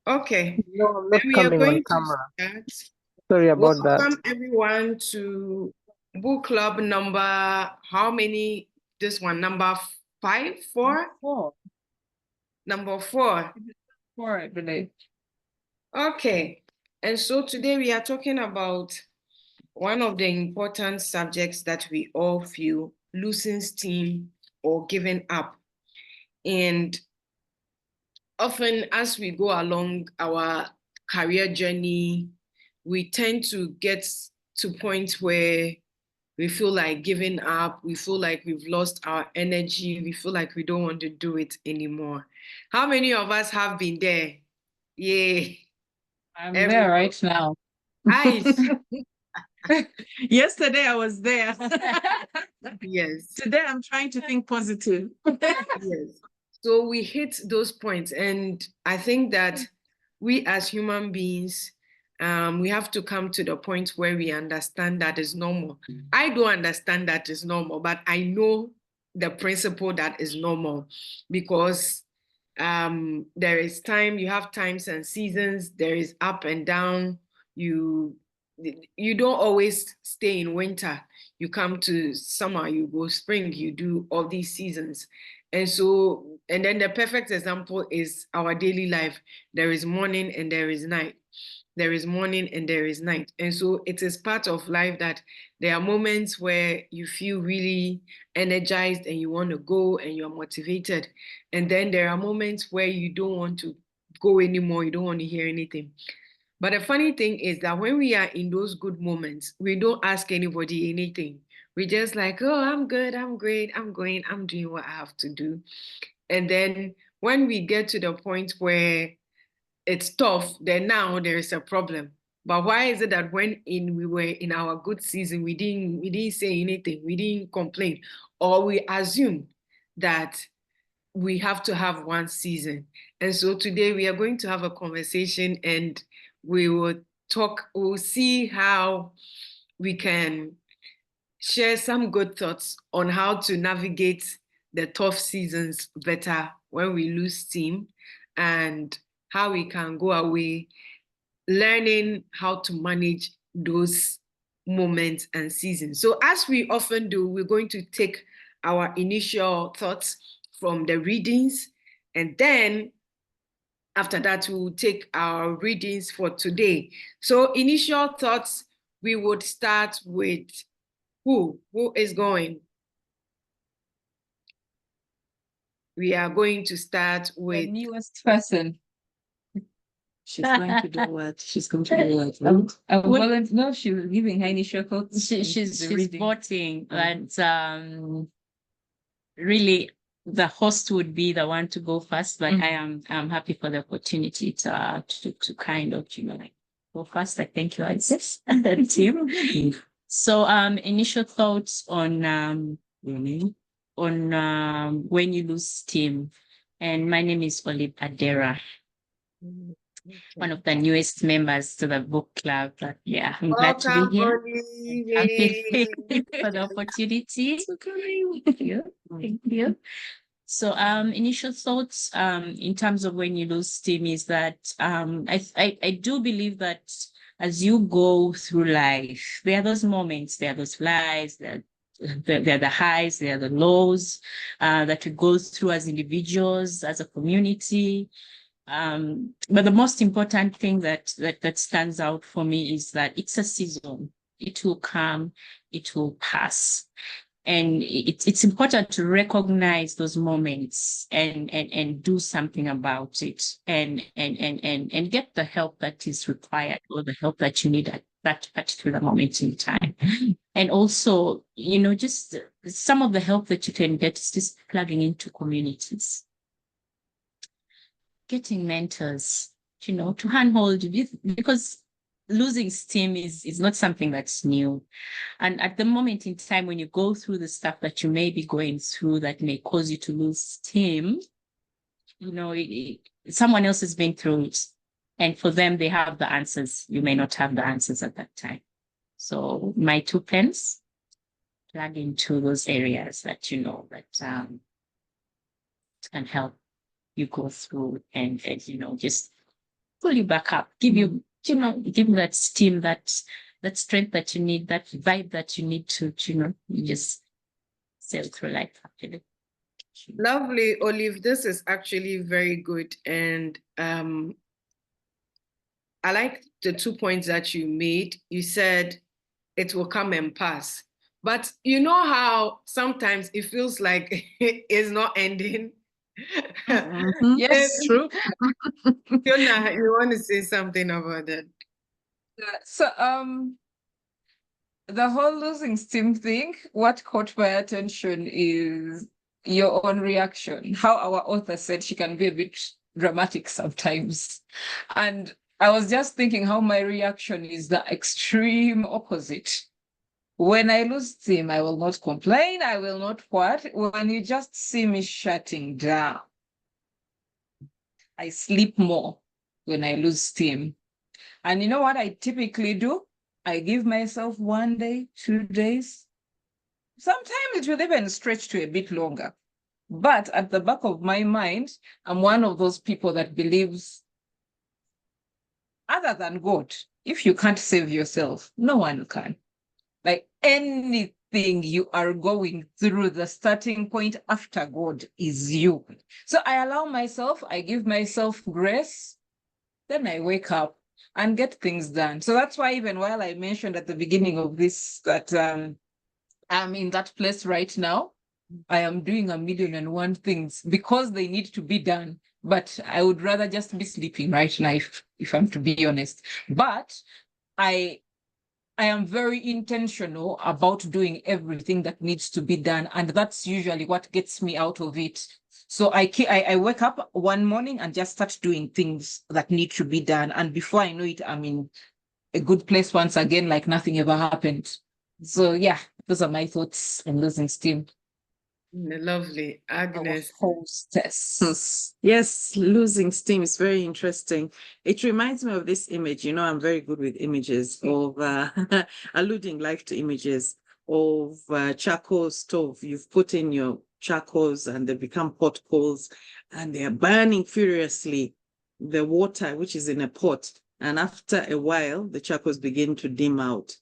Okay, No, I'm then not we are coming on going to camera. start. Sorry about that. Welcome everyone to book club number, how many? This one, number 5, 4? 4. Number 4. 4, I believe. Okay, and so today we are talking about one of the important subjects that we all feel, losing steam or giving up. And often as we go along our career journey, we tend to get to points where we feel like giving up, we feel like we've lost our energy, we feel like we don't want to do it anymore. How many of us have been there? Yay. I'm there right now. Nice. Yesterday I was there. Yes. Today I'm trying to think positive. Yes. So we hit those points, and I think that we as human beings, we have to come to the point where we understand that is normal. I don't understand that is normal, but I know the principle that is normal, because there is time, you have times and seasons, there is up and down. You don't always stay in winter. You come to summer, you go spring, you do all these seasons. And so, and then the perfect example is our daily life. There is morning and there is night. There is morning and there is night. And so it is part of life that there are moments where you feel really energized and you want to go and you're motivated. And then there are moments where you don't want to go anymore, you don't want to hear anything. But the funny thing is that when we are in those good moments, we don't ask anybody anything. We just like, oh, I'm good, I'm great, I'm going, I'm doing what I have to do. And then when we get to the point where it's tough, then now there is a problem. But why is it that when we were in our good season, we didn't say anything, we didn't complain, or we assume that we have to have one season? And so today we are going to have a conversation, and we will we'll see how we can share some good thoughts on how to navigate the tough seasons better when we lose steam, and how we can go away learning how to manage those moments and seasons. So as we often do, we're going to take our initial thoughts from the readings, and then after that, we'll take our readings for today. So initial thoughts, we would start with who is going? We are going to start with the newest person. She's going to do what? She's going to do what? No, she's giving her initial thoughts. She's voting, but really the host would be the one to go first. But I'm happy for the opportunity to kind of like go first. I thank you, Isis and the team. So initial thoughts on when you lose steam. And my name is Olive Adera, one of the newest members to the book club. But yeah, I'm glad to be here. Thank you for the opportunity. Thank you. Thank you. So initial thoughts in terms of when you lose steam is that I do believe that as you go through life, there are those moments, there are those highs, there are the highs, there are the lows that we go through as individuals, as a community. But the most important thing that stands out for me is that it's a season. It will come, it will pass. And it's important to recognize those moments and do something about it and get the help that is required, or the help that you need at that particular moment in time. And also, just some of the help that you can get is just plugging into communities, getting mentors, to handhold you, because losing steam is not something that's new. And at the moment in time when you go through the stuff that you may be going through that may cause you to lose steam, someone else has been through it. And for them, they have the answers. You may not have the answers at that time. So my 2 pence, plug into those areas that that can help you go through and just pull you back up, give you, give you that steam, that strength that you need, that vibe that you need to, you just sail through life, actually. Lovely, Olive. This is actually very good. And I like the 2 points that you made. You said it will come and pass. But you know how sometimes it feels like it's not ending? Yes, true. Fiona, you want to say something about that? So, the whole losing steam thing, what caught my attention is your own reaction. How our author said she can be a bit dramatic sometimes. And I was just thinking how my reaction is the extreme opposite. When I lose steam, I will not complain. I will not what? When you just see me shutting down, I sleep more when I lose steam. And you know what I typically do? I give myself 1 day, 2 days. Sometimes it will even stretch to a bit longer. But at the back of my mind, I'm one of those people that believes, other than God, if you can't save yourself, no one can. Like anything you are going through, the starting point after God is you. So I allow myself, I give myself grace, then I wake up and get things done. So that's why even while I mentioned at the beginning of this that I'm in that place right now, I am doing 1,000,001 things because they need to be done. But I would rather just be sleeping right now, if I'm to be honest. But I am very intentional about doing everything that needs to be done. And that's usually what gets me out of it. So I wake up one morning and just start doing things that need to be done. And before I know it, I'm in a good place once again, like nothing ever happened. So yeah, those are my thoughts on losing steam. Lovely. Agnes. Hostess. Yes, losing steam is very interesting. It reminds me of this image. I'm very good with images of alluding like to images of charcoal stove. You've put in your charcoals and they become hot coals and they're burning furiously the water, which is in a pot. And after a while, the charcoals begin to dim out.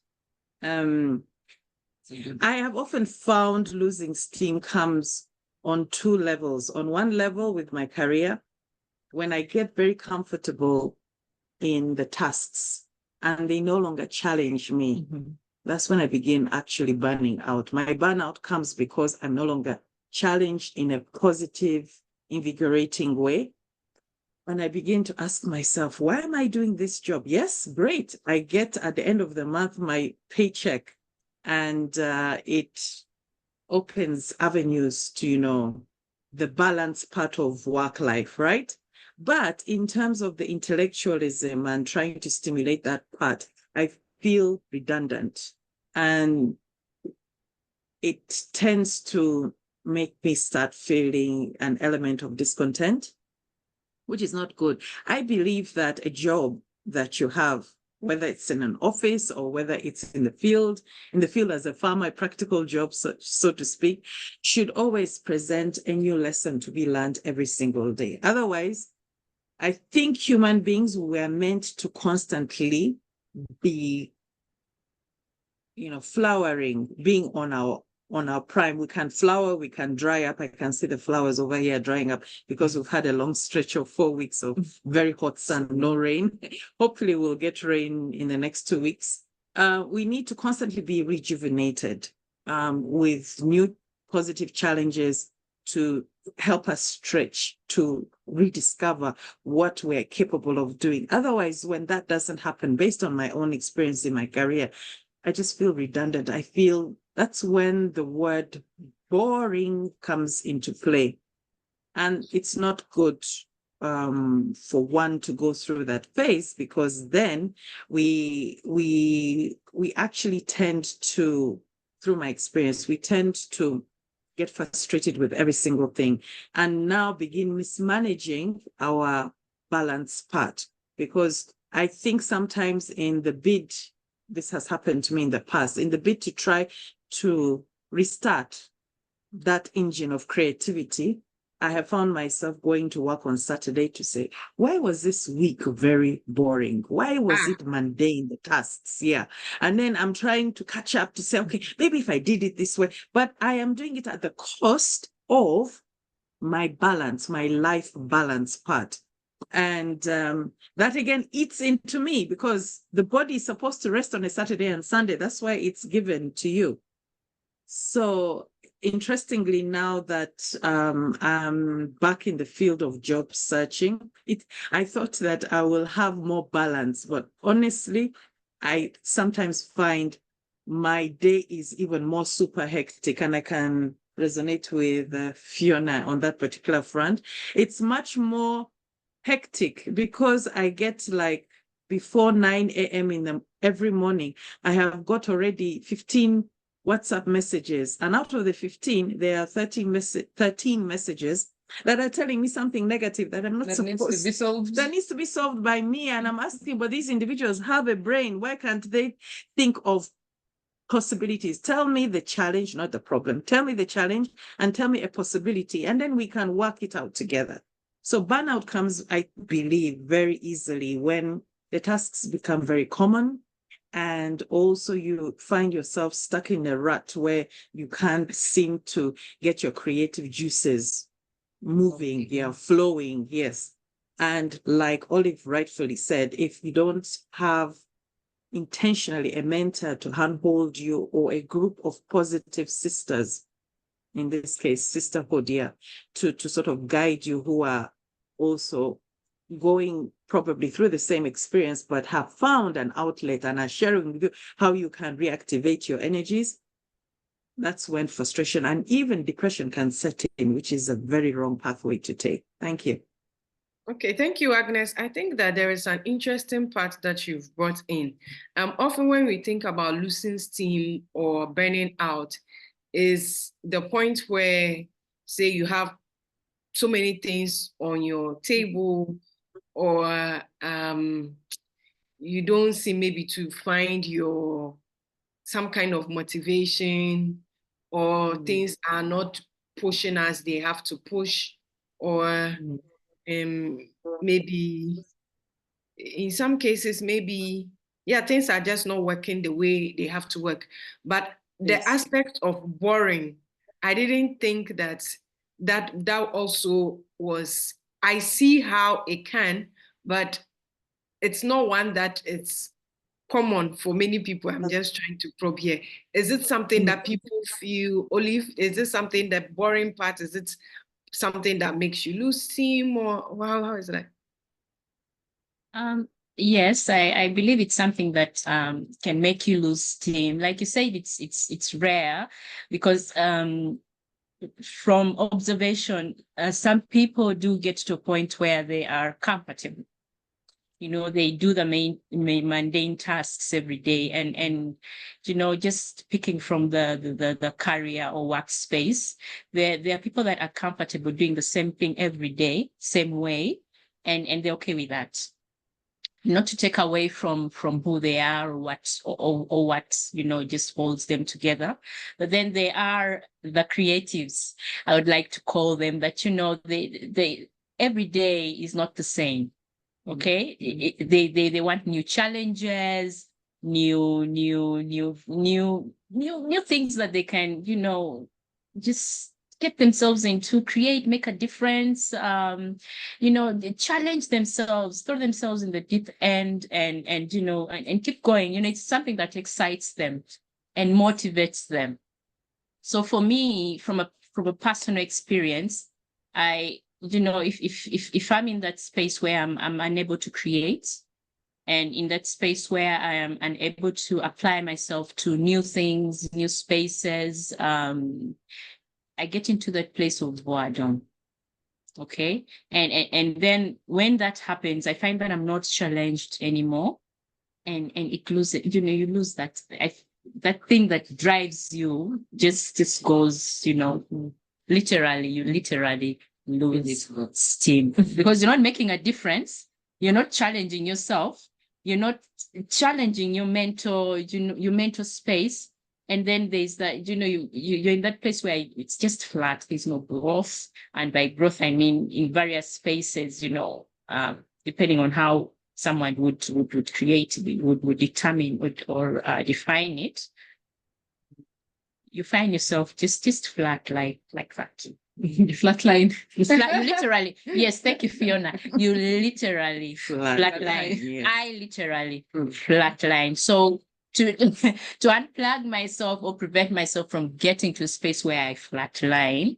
I have often found losing steam comes on 2 levels. On one level with my career, when I get very comfortable in the tasks and they no longer challenge me, that's when I begin actually burning out. My burnout comes because I'm no longer challenged in a positive, invigorating way. And I begin to ask myself, why am I doing this job? Yes, great. I get at the end of the month my paycheck and it opens avenues to, the balance part of work life, right? But in terms of the intellectualism and trying to stimulate that part, I feel redundant. And it tends to make me start feeling an element of discontent, which is not good. I believe that a job that you have, whether it's in an office or whether it's in the field as a farmer, a practical job, so to speak, should always present a new lesson to be learned every single day. Otherwise, I think human beings were meant to constantly be, flowering, being on our prime. We can flower, we can dry up. I can see the flowers over here drying up because we've had a long stretch of 4 weeks of very hot sun, no rain. Hopefully we'll get rain in the next 2 weeks. We need to constantly be rejuvenated with new positive challenges to help us stretch, to rediscover what we're capable of doing. Otherwise, when that doesn't happen, based on my own experience in my career, I just feel redundant. I feel that's when the word boring comes into play. And it's not good for one to go through that phase, because then we actually tend to, through my experience, we tend to get frustrated with every single thing and now begin mismanaging our balance part. Because I think sometimes in the bid, this has happened to me in the past, in the bid to try to restart that engine of creativity, I have found myself going to work on Saturday to say, why was this week very boring? Why was it mundane, the tasks? Yeah. And then I'm trying to catch up to say, okay, maybe if I did it this way, but I am doing it at the cost of my balance, my life balance part. And that again eats into me because the body is supposed to rest on a Saturday and Sunday. That's why it's given to you. So interestingly, now that I'm back in the field of job searching, I thought that I will have more balance, but honestly, I sometimes find my day is even more super hectic, and I can resonate with Fiona on that particular front. It's much more hectic because I get like before 9 a.m. every morning, I have got already 15 WhatsApp messages. And out of the 15, there are 13 messages that are telling me something negative that I'm not supposed needs to be solved. That needs to be solved by me. And I'm asking, but these individuals have a brain. Why can't they think of possibilities? Tell me the challenge, not the problem. Tell me the challenge and tell me a possibility, and then we can work it out together. So burnout comes, I believe, very easily when the tasks become very common, and also you find yourself stuck in a rut where you can't seem to get your creative juices moving, flowing, yes. And like Olive rightfully said, if you don't have intentionally a mentor to handhold you or a group of positive sisters, in this case, sisterhood, to sort of guide you, who are also going probably through the same experience, but have found an outlet and are sharing with you how you can reactivate your energies, that's when frustration and even depression can set in, which is a very wrong pathway to take. Thank you. Okay, thank you, Agnes. I think that there is an interesting part that you've brought in. Often when we think about losing steam or burning out, is the point where, say, you have so many things on your table, or you don't seem maybe to find some kind of motivation, or things are not pushing as they have to push, or maybe in some cases, maybe, things are just not working the way they have to work. But the aspect of boring, I didn't think that also was, I see how it can, but it's not one that it's common for many people. I'm just trying to probe here. Is it something that people feel, Olive? Is it something that boring part? Is it something that makes you lose steam, or how is that? Yes, I believe it's something that can make you lose steam. Like you said, it's rare because from observation, some people do get to a point where they are comfortable. You know, they do the main mundane tasks every day, and you know, just picking from the career or workspace, there are people that are comfortable doing the same thing every day, same way, and they're okay with that. Not to take away from who they are or what, you know, just holds them together. But then they are the creatives, I would like to call them, that, you know, they every day is not the same. Okay. They want new challenges, new things that they can, you know, just get themselves into, create, make a difference, you know, they challenge themselves, throw themselves in the deep end, and you know, and keep going. You know, it's something that excites them and motivates them. So for me, from a personal experience, you know, if I'm in that space where I'm unable to create, and in that space where I am unable to apply myself to new things, new spaces, I get into that place of boredom. Okay. And then when that happens, I find that I'm not challenged anymore. And it loses, you know, you lose that thing that drives you, just goes, you know, you literally lose steam because you're not making a difference. You're not challenging yourself. You're not challenging your mental, you know, your mental space. And then there's that, you're in that place where it's just flat, there's no growth. And by growth, I mean in various spaces, depending on how someone would create, would determine or define it. You find yourself just flat like that. Flat line. You literally, yes, thank you, Fiona. You literally flat line. Yes. I literally flat line. So to unplug myself or prevent myself from getting to a space where I flat line,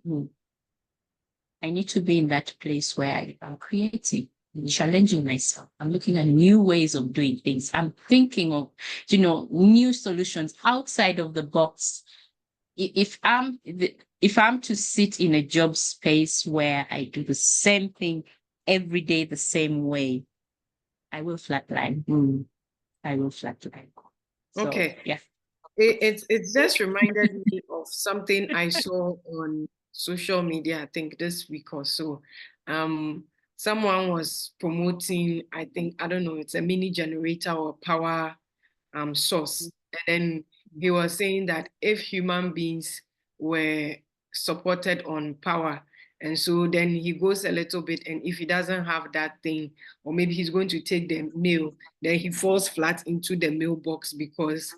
I need to be in that place where I'm creating, challenging myself. I'm looking at new ways of doing things. I'm thinking of, new solutions outside of the box. If I'm to sit in a job space where I do the same thing every day the same way, I will flatline. I will flatline. So, Okay. yeah. It just reminded me of something I saw on social media, I think this week or so. Someone was promoting, I don't know, it's a mini generator or power source. And then he was saying that if human beings were supported on power, and so then he goes a little bit, and if he doesn't have that thing, or maybe he's going to take the mail, then he falls flat into the mailbox because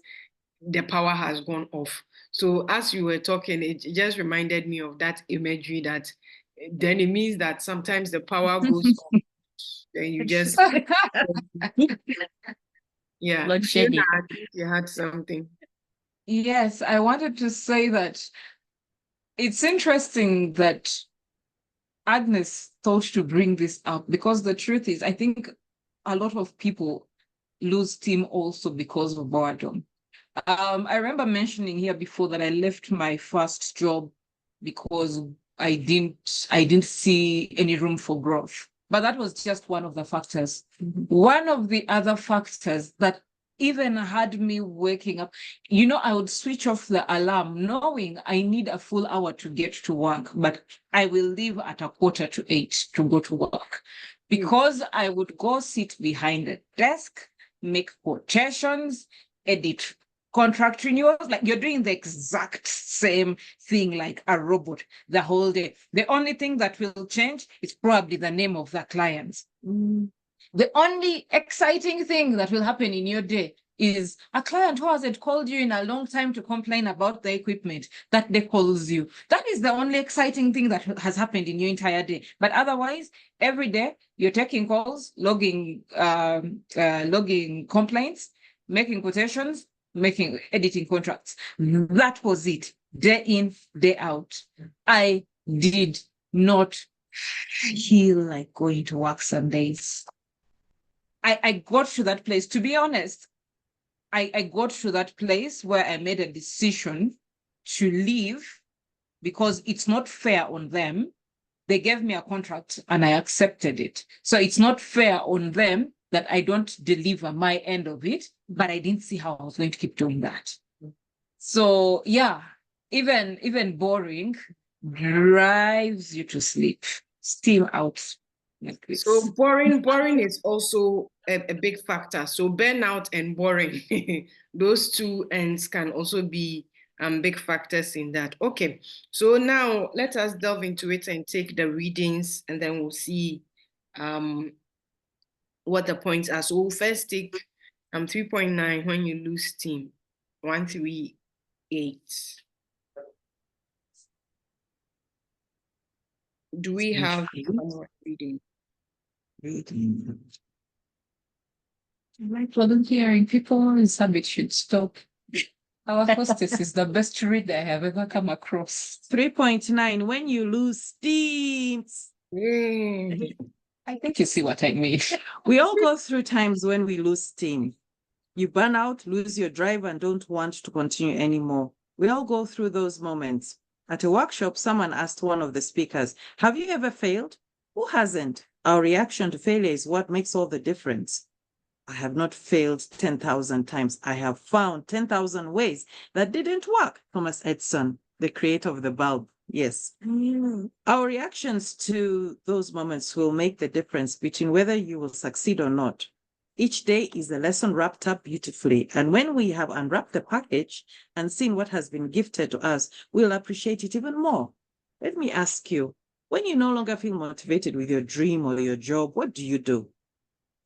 the power has gone off. So as you were talking, it just reminded me of that imagery that then it means that sometimes the power goes off, then you just yeah. Blood shedding. Fiona, I think you had something. Yes, I wanted to say that it's interesting that Agnes thought to bring this up, because the truth is, I think a lot of people lose steam also because of boredom. I remember mentioning here before that I left my first job because I didn't see any room for growth. But that was just one of the factors. One of the other factors that even had me waking up, I would switch off the alarm knowing I need a full hour to get to work, but I will leave at 7:45 to go to work, because I would go sit behind a desk, make quotations, edit contract renewals. Like, you're doing the exact same thing like a robot the whole day. The only thing that will change is probably the name of the clients. The only exciting thing that will happen in your day is a client who hasn't called you in a long time to complain about the equipment that they calls you. That is the only exciting thing that has happened in your entire day. But otherwise, every day you're taking calls, logging complaints, making quotations, editing contracts. That was it. Day in, day out. I did not feel like going to work some days. I got to that place, to be honest. I got to that place where I made a decision to leave because it's not fair on them. They gave me a contract and I accepted it. So it's not fair on them that I don't deliver my end of it, but I didn't see how I was going to keep doing that. So yeah, even boring drives you to sleep. Steam out. So boring is also a big factor. So burnout and boring, those two ends can also be big factors in that. Okay, so now let us delve into it and take the readings, and then we'll see what the points are. So we'll first take 3.9, when you lose steam. 138. Do we have someone reading? Like volunteering, people in Summit should stop. Our hostess is the best reader I have ever come across. 3.9, when you lose steam. I think you see what I mean. We all go through times when we lose steam. You burn out, lose your drive, and don't want to continue anymore. We all go through those moments. At a workshop, someone asked one of the speakers, "Have you ever failed?" Who hasn't? Our reaction to failure is what makes all the difference. I have not failed 10,000 times. I have found 10,000 ways that didn't work. Thomas Edison, the creator of the bulb. Yes. Our reactions to those moments will make the difference between whether you will succeed or not. Each day is a lesson wrapped up beautifully. And when we have unwrapped the package and seen what has been gifted to us, we'll appreciate it even more. Let me ask you, when you no longer feel motivated with your dream or your job, what do you do?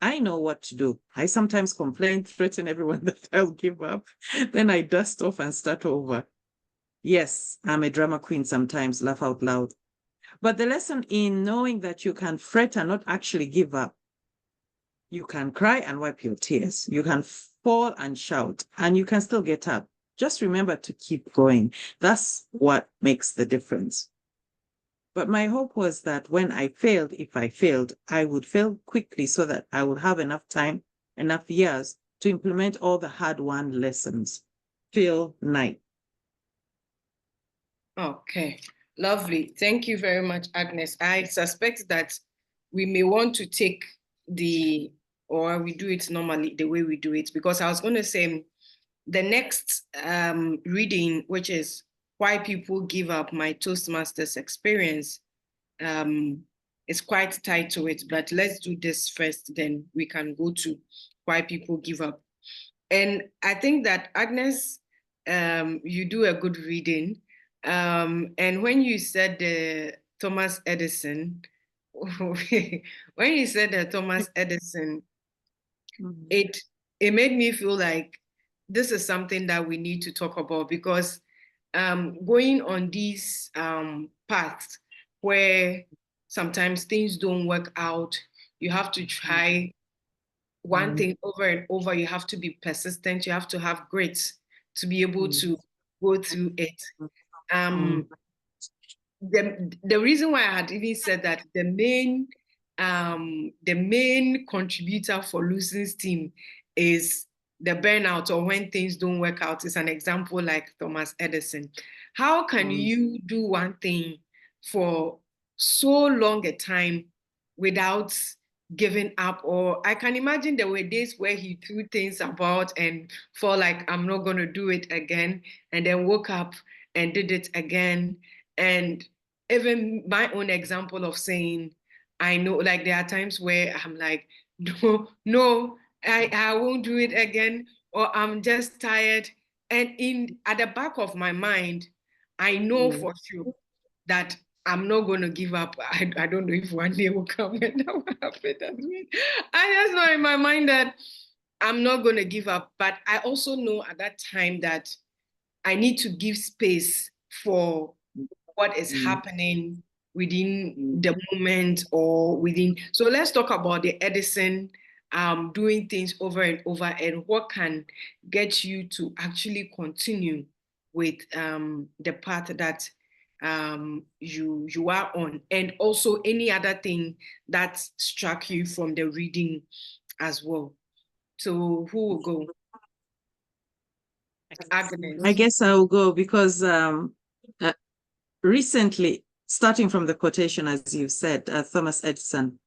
I know what to do. I sometimes complain, threaten everyone that I'll give up. Then I dust off and start over. Yes, I'm a drama queen sometimes, laugh out loud. But the lesson in knowing that you can fret and not actually give up. You can cry and wipe your tears. You can fall and shout, and you can still get up. Just remember to keep going. That's what makes the difference. But my hope was that when I failed, if I failed, I would fail quickly so that I would have enough time, enough years to implement all the hard-won lessons. Phil Knight. Okay, lovely. Thank you very much, Agnes. I suspect that we may want to take or we do it normally the way we do it, because I was going to say the next reading, which is Why People Give Up, my Toastmasters experience, is quite tied to it, but let's do this first, then we can go to Why People Give Up. And I think that Agnes, you do a good reading. And when you said Thomas Edison, when you said Thomas Edison, it made me feel like this is something that we need to talk about, because going on these paths where sometimes things don't work out, you have to try one thing over and over. You have to be persistent. You have to have grit to be able to go through it. The reason why I had even said that the main contributor for losing steam is the burnout, or when things don't work out, is an example like Thomas Edison. How can you do one thing for so long a time without giving up? Or I can imagine there were days where he threw things about and felt like, I'm not going to do it again, and then woke up and did it again. And even my own example of saying, I know, like there are times where I'm like, no, I won't do it again, or I'm just tired. And at the back of my mind, I know for sure that I'm not going to give up. I don't know if one day will come and that will happen as well. I just know in my mind that I'm not going to give up. But I also know at that time that I need to give space for what is happening within the moment or within. So let's talk about the Edison doing things over and over, and what can get you to actually continue with the path that you are on, and also any other thing that struck you from the reading as well. So who will go? Agnes. I guess I will go because recently, starting from the quotation, as you said, Thomas Edison,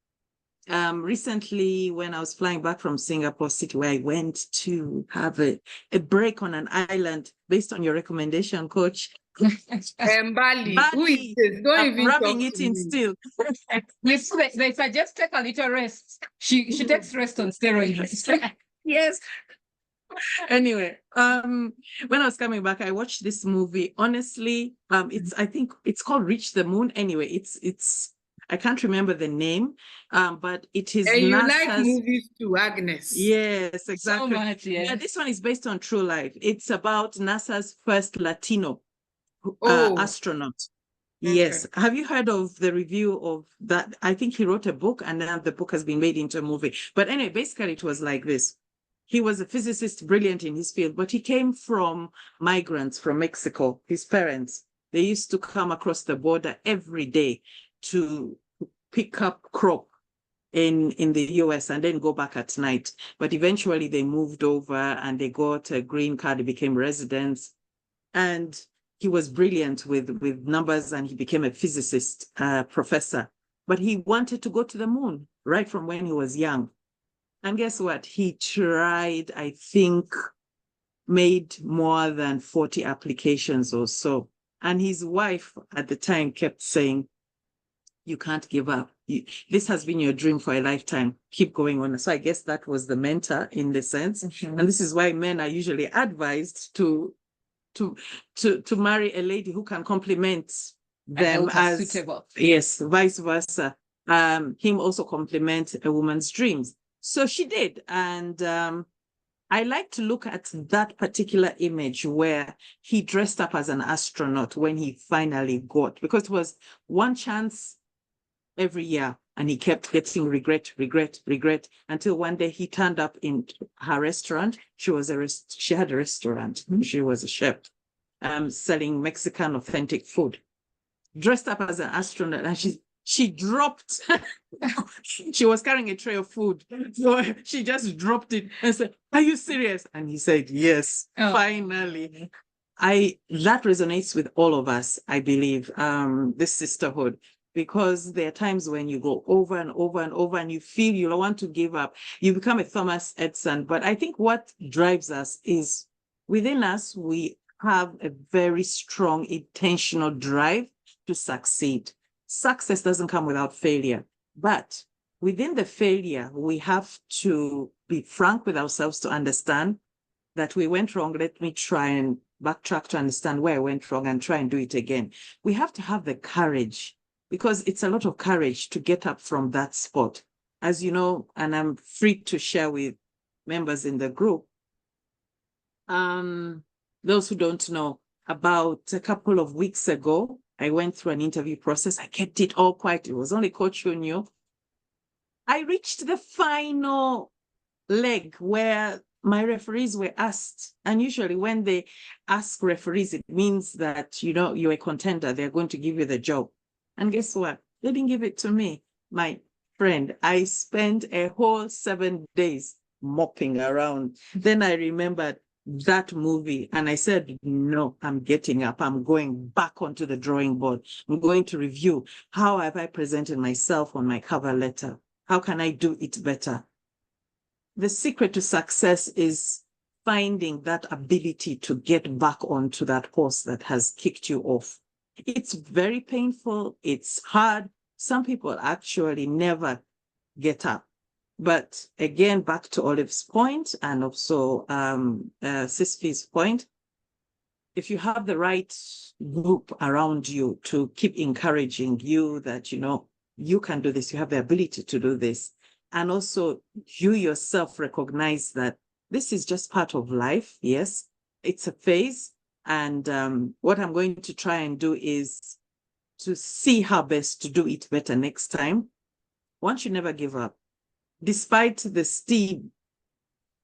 recently when I was flying back from Singapore City, where I went to have a break on an island based on your recommendation, Coach. Bali. Who is this? Don't even rubbing talk it to in me. still. They suggest take a little rest. She takes rest on steroids. Yes. Anyway, when I was coming back, I watched this movie. Honestly, I think it's called Reach the Moon. Anyway, it's I can't remember the name, but it is And you NASA's... like movies too, Agnes. Yes, exactly. So much, yes. Yeah, this one is based on true life. It's about NASA's first Latino astronaut. Yes. Okay. Have you heard of the review of that? I think he wrote a book, and now the book has been made into a movie. But anyway, basically it was like this. He was a physicist, brilliant in his field, but he came from migrants from Mexico. His parents, they used to come across the border every day to pick up crop in the US and then go back at night. But eventually they moved over and they got a green card, they became residents. And he was brilliant with numbers, and he became a physicist professor. But he wanted to go to the moon right from when he was young. And guess what? He tried, I think, made more than 40 applications or so. And his wife at the time kept saying, you can't give up. This has been your dream for a lifetime. Keep going on. So I guess that was the mentor in the sense. And this is why men are usually advised to marry a lady who can complement them as suitable. Yes, vice versa. Him also complement a woman's dreams. So she did. And I like to look at that particular image where he dressed up as an astronaut when he finally got, because it was one chance every year, and he kept getting regret until one day he turned up in her restaurant. She had a restaurant. She was a chef, selling Mexican authentic food, dressed up as an astronaut, and she dropped. She was carrying a tray of food, so she just dropped it and said, "Are you serious?" And he said, "Yes." Finally. That resonates with all of us, I believe, this sisterhood, because there are times when you go over and over and over and you feel you don't want to give up. You become a Thomas Edison. But I think what drives us is within us, we have a very strong intentional drive to succeed. Success doesn't come without failure, but within the failure, we have to be frank with ourselves to understand that we went wrong. Let me try and backtrack to understand where I went wrong and try and do it again. We have to have the courage, because it's a lot of courage to get up from that spot. As you know, and I'm free to share with members in the group, those who don't know, about a couple of weeks ago, I went through an interview process. I kept it all quiet. It was only Coach who knew. I reached the final leg where my referees were asked, and usually when they ask referees, it means that, you're a contender. They're going to give you the job. And guess what? They didn't give it to me. My friend, I spent a whole 7 days mopping around. Then I remembered that movie, and I said, no, I'm getting up. I'm going back onto the drawing board. I'm going to review, how have I presented myself on my cover letter? How can I do it better? The secret to success is finding that ability to get back onto that horse that has kicked you off. It's very painful. It's hard. Some people actually never get up. But again, back to Olive's point, and also Sisfi's point, if you have the right group around you to keep encouraging you that, you can do this, you have the ability to do this, and also you yourself recognize that this is just part of life. Yes, it's a phase. And what I'm going to try and do is to see how best to do it better next time. One should never give up. Despite the steam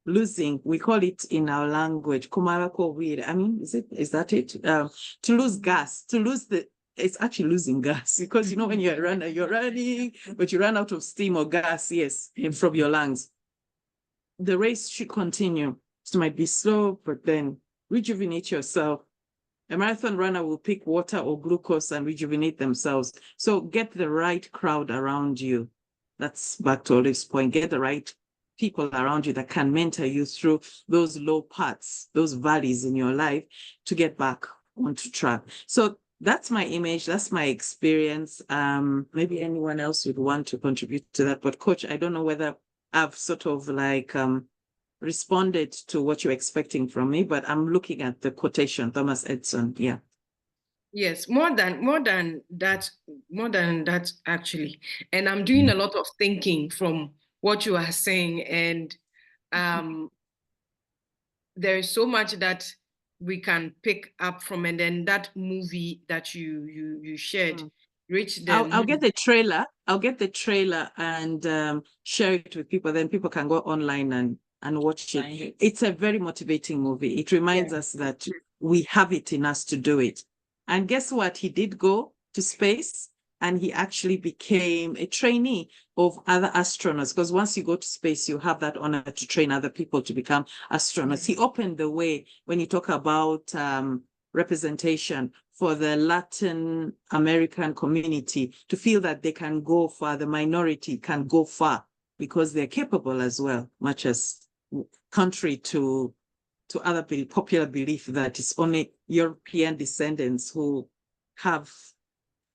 losing, we call it in our language, kumarako weed. I mean, is that it? To lose gas, it's actually losing gas, because when you're running, but you run out of steam or gas, yes, from your lungs. The race should continue. It might be slow, but then rejuvenate yourself. A marathon runner will pick water or glucose and rejuvenate themselves. So get the right crowd around you. That's back to Olive's point. Get the right people around you that can mentor you through those low parts, those valleys in your life, to get back onto track. So that's my image. That's my experience. Maybe anyone else would want to contribute to that. But Coach, I don't know whether I've sort of responded to what you're expecting from me, but I'm looking at the quotation, Thomas Edison. Yeah. Yes, more than that actually. And I'm doing a lot of thinking from what you are saying, and there is so much that we can pick up from, and then that movie that you shared, reach them. I'll get the trailer. I'll get the trailer and share it with people. Then people can go online and watch it. It's a very motivating movie. It reminds us that we have it in us to do it. And guess what? He did go to space, and he actually became a trainee of other astronauts, because once you go to space, you have that honor to train other people to become astronauts. He opened the way when you talk about representation for the Latin American community to feel that they can go far, the minority can go far, because they're capable as well, much as contrary to other popular belief that it's only European descendants who have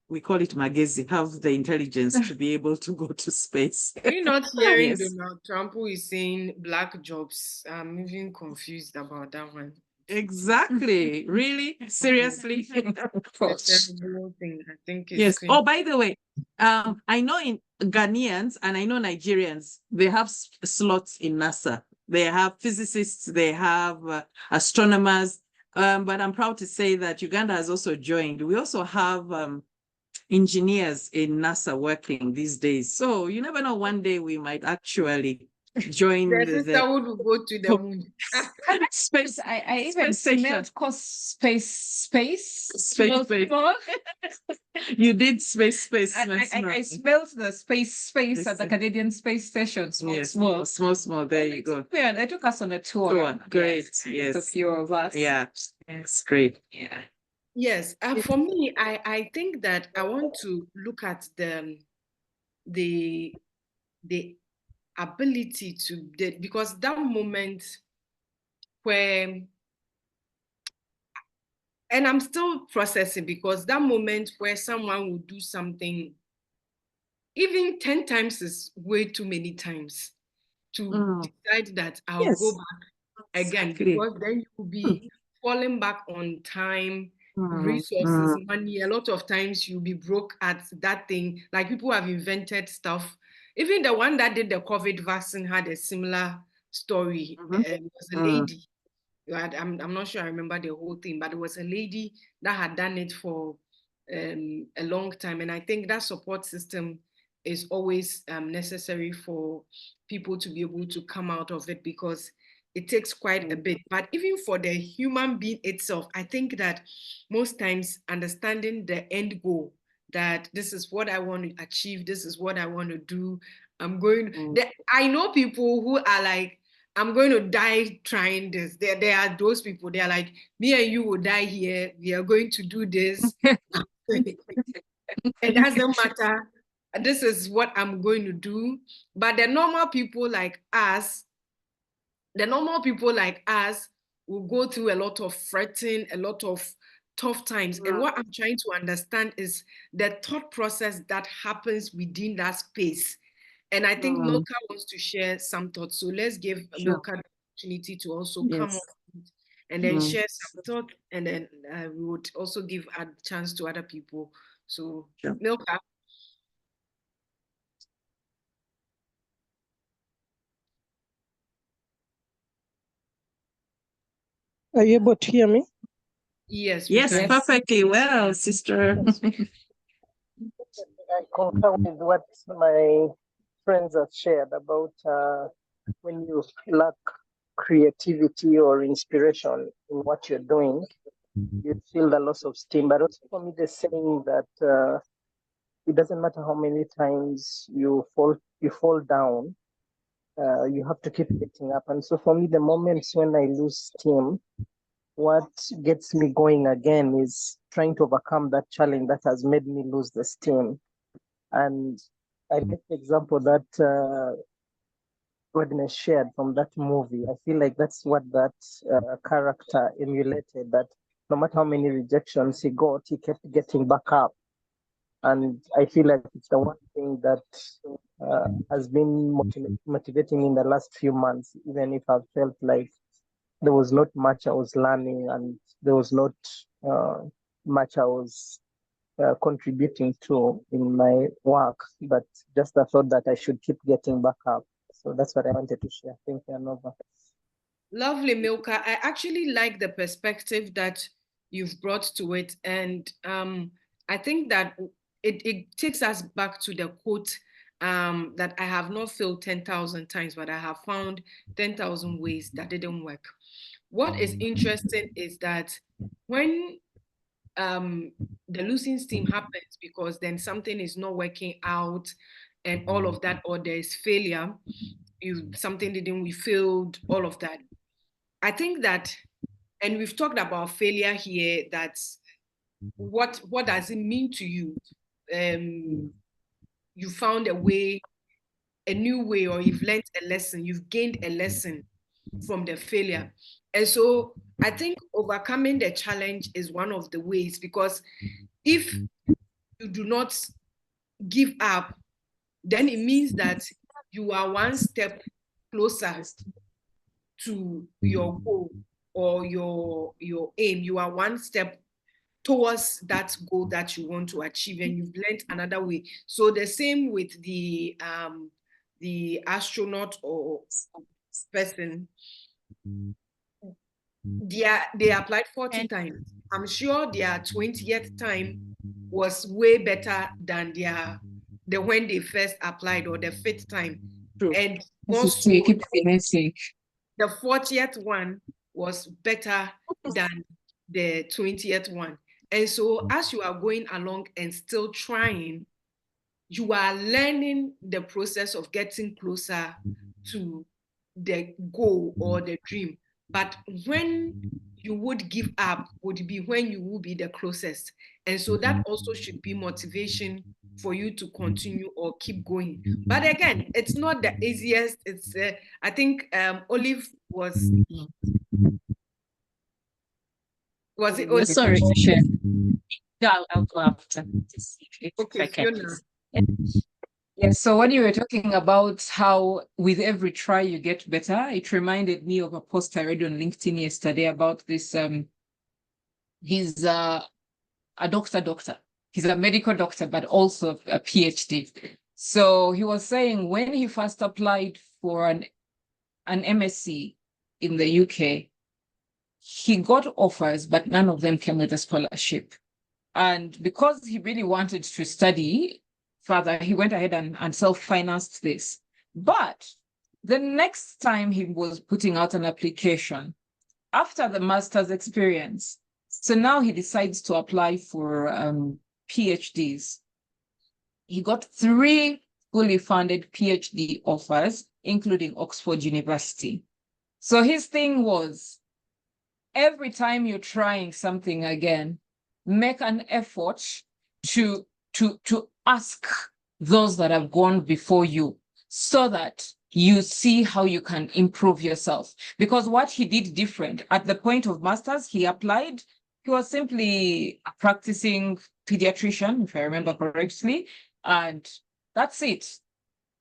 we call it magezi, have the intelligence to be able to go to space. We're not hearing Yes. Donald Trump who is saying black jobs. I'm even confused about that one. Exactly. Really? Seriously? It's a terrible thing. I think it's Yes. Oh, by the way, I know in Ghanaians and I know Nigerians, they have slots in NASA. They have physicists, they have astronomers. But I'm proud to say that Uganda has also joined. We also have engineers in NASA working these days. So you never know, one day we might actually join the sisterhood will go to the moon. Space. I even smelled space. You did space. I smelled the space at the Canadian space station. Small. There you go. Yeah, they took us on a tour. Great. Yes. A few of us. Yeah. It's great. Yeah. Yes. For me, I think that I want to look at the ability to, because that moment where, and I'm still processing, because that moment where someone will do something, even 10 times is way too many times to decide that I'll go back again, because then you will be falling back on time, resources, money. A lot of times you'll be broke at that thing. Like, people have invented stuff. Even the one that did the COVID vaccine had a similar story. It was a lady. I'm not sure I remember the whole thing, but it was a lady that had done it for a long time. And I think that support system is always necessary for people to be able to come out of it, because it takes quite a bit. But even for the human being itself, I think that most times understanding the end goal, that this is what I want to achieve, this is what I want to do. I know people who are like, I'm going to die trying this. There are those people, they are like, me and you will die here. We are going to do this. It doesn't matter. This is what I'm going to do. But the normal people like us will go through a lot of fretting, a lot of tough times. And what I'm trying to understand is the thought process that happens within that space. And I think Milka wants to share some thoughts. So let's give Milka the opportunity to also come up and then share some thoughts. And then we would also give a chance to other people. So Milka. Are you able to hear me? Yes. Yes, perfectly well, sister. I concur with what my friends have shared about when you lack creativity or inspiration in what you're doing, you feel the loss of steam. But also for me, the saying that it doesn't matter how many times you fall down, you have to keep getting up. And so for me, the moments when I lose steam, what gets me going again is trying to overcome that challenge that has made me lose the steam. And I make the example that Rodney shared from that movie. I feel like that's what that character emulated, that no matter how many rejections he got, he kept getting back up. And I feel like it's the one thing that has been motivating in the last few months, even if I've felt like there was not much I was learning and there was not much I was contributing to in my work, but just the thought that I should keep getting back up. So that's what I wanted to share. Thank you, Anova. Lovely, Milka. I actually like the perspective that you've brought to it. And I think that it takes us back to the quote that I have not failed 10,000 times, but I have found 10,000 ways that didn't work. What is interesting is that when the losing steam happens, because then something is not working out and all of that, or there's failure, something didn't, we failed, all of that. I think that, and we've talked about failure here, that's what does it mean to you? You found a way, a new way, or you've learned a lesson, you've gained a lesson from the failure. And so I think overcoming the challenge is one of the ways, because if you do not give up, then it means that you are one step closer to your goal or your aim. You are one step towards that goal that you want to achieve, and you've learned another way. So the same with the astronaut or person. They applied 40 times. I'm sure their 20th time was way better than the when they first applied, or the 5th time. True. And So you keep finessing. the 40th one was better than the 20th one. And so as you are going along and still trying, you are learning the process of getting closer to the goal or the dream. But when you would give up would be when you will be the closest. And so that also should be motivation for you to continue or keep going. But again, it's not the easiest. It's I think Olive was it? Sorry. No, I'll go after to see if Okay, I can. Fiona. Yeah, so when you were talking about how with every try you get better, it reminded me of a post I read on LinkedIn yesterday about this. He's a doctor. He's a medical doctor, but also a PhD. So he was saying when he first applied for an MSc in the UK, he got offers, but none of them came with a scholarship. And because he really wanted to study further, he went ahead and self-financed this. But the next time he was putting out an application, after the master's experience, so now he decides to apply for PhDs. He got 3 fully funded PhD offers, including Oxford University. So his thing was, every time you're trying something again, make an effort to ask those that have gone before you, so that you see how you can improve yourself. Because what he did different, at the point of master's, he applied, he was simply a practicing pediatrician, if I remember correctly, and that's it.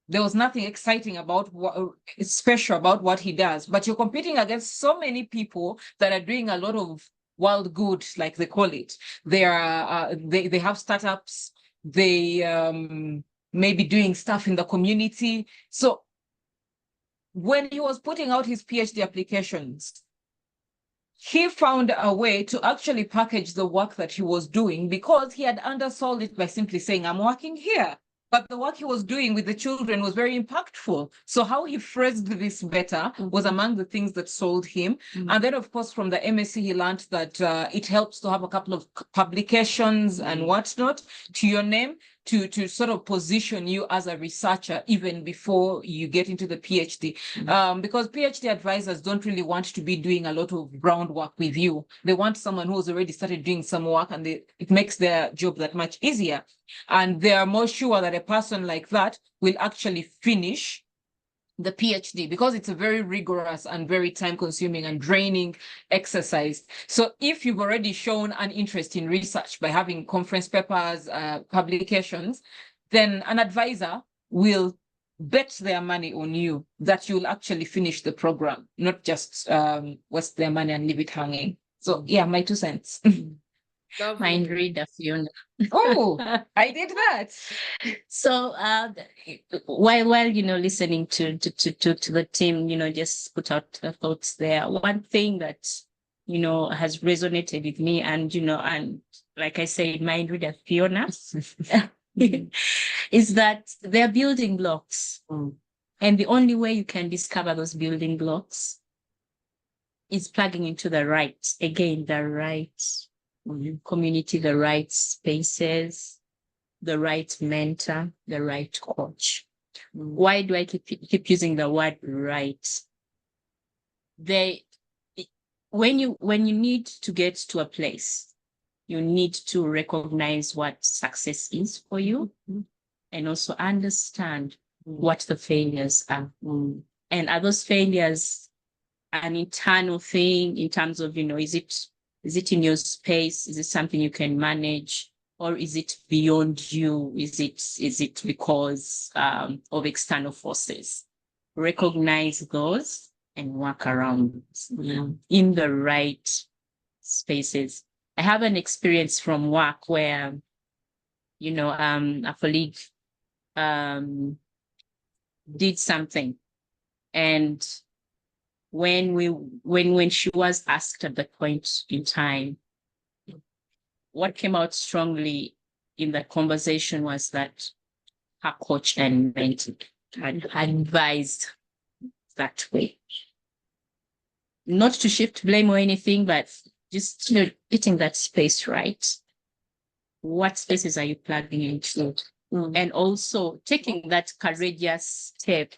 There was nothing exciting about what special about what he does, but you're competing against so many people that are doing a lot of wild good, like they call it. They are they have startups. They may be doing stuff in the community. So when he was putting out his PhD applications, he found a way to actually package the work that he was doing, because he had undersold it by simply saying, I'm working here. But the work he was doing with the children was very impactful. So how he phrased this better was among the things that sold him. And then, of course, from the MSc, he learned that it helps to have a couple of publications and whatnot to your name, to sort of position you as a researcher even before you get into the PhD. Because PhD advisors don't really want to be doing a lot of groundwork with you. They want someone who's already started doing some work, and it makes their job that much easier. And they are more sure that a person like that will actually finish the PhD, because it's a very rigorous and very time-consuming and draining exercise. So if you've already shown an interest in research by having conference papers, publications, then an advisor will bet their money on you that you'll actually finish the program, not just waste their money and leave it hanging. So yeah, my 2 cents. Mind reader, Fiona. Oh, I did that. So while listening to the team, just put out the thoughts there. One thing that has resonated with me, and like I said, mind reader Fiona, is that they're building blocks, and the only way you can discover those building blocks is plugging into the right community, the right spaces, the right mentor, the right coach. Why do I keep using the word right? When you need to get to a place, you need to recognize what success is for you, and also understand what the failures are. And are those failures an internal thing in terms of, is it in your space? Is it something you can manage? or is it beyond you? Is it because of external forces? Recognize those and work around in the right spaces. I have an experience from work where, a colleague did something, and when she was asked at that point in time, what came out strongly in that conversation was that her coach and mentor had advised that way. Not to shift blame or anything, but just getting that space right. What spaces are you plugging into? And also taking that courageous step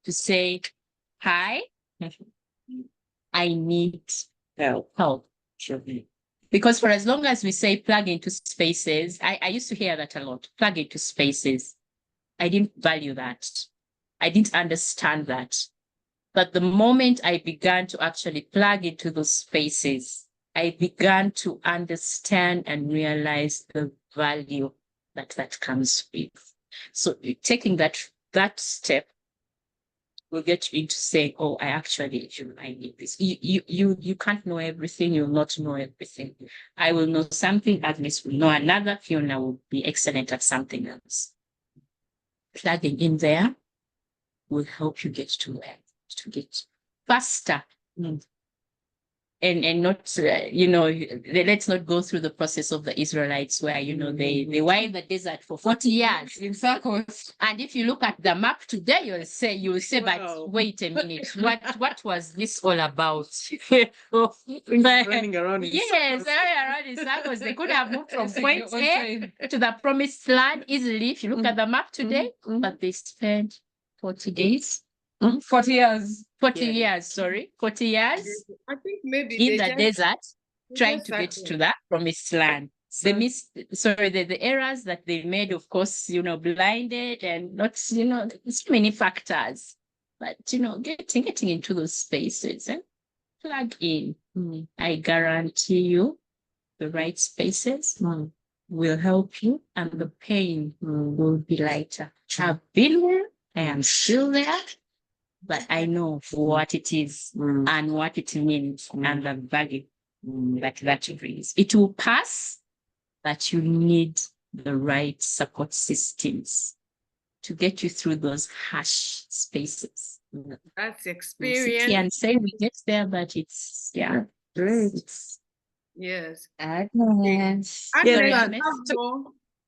to say, hi, I need help. Because for as long as we say plug into spaces, I used to hear that a lot, plug into spaces. I didn't value that. I didn't understand that. But the moment I began to actually plug into those spaces, I began to understand and realize the value that comes with. So taking that step will get you into saying, oh, I need this. You can't know everything. You'll not know everything. I will know something, Agnes will know another, Fiona will be excellent at something else. Plugging in there will help you get to where to get faster. And not, let's not go through the process of the Israelites where, they were in the desert for 40 years in circles. And if you look at the map today, you'll say, but wait a minute, what was this all about? Running around in yes, around in circles. They could have moved from point A to the promised land easily if you look at the map today, but they spent 40 days. 40 years. 40 years, sorry. 40 years. I think maybe in the desert trying to get to that promised land. The errors that they made, of course, blinded and not, so many factors. But, getting into those spaces and plug in. I guarantee you the right spaces will help you and the pain will be lighter. I've been there, I am still there. But I know what it is and what it means and the value that brings. It will pass, but you need the right support systems to get you through those harsh spaces. That's experience. And say we get there, but it's great. Yes. Agnes.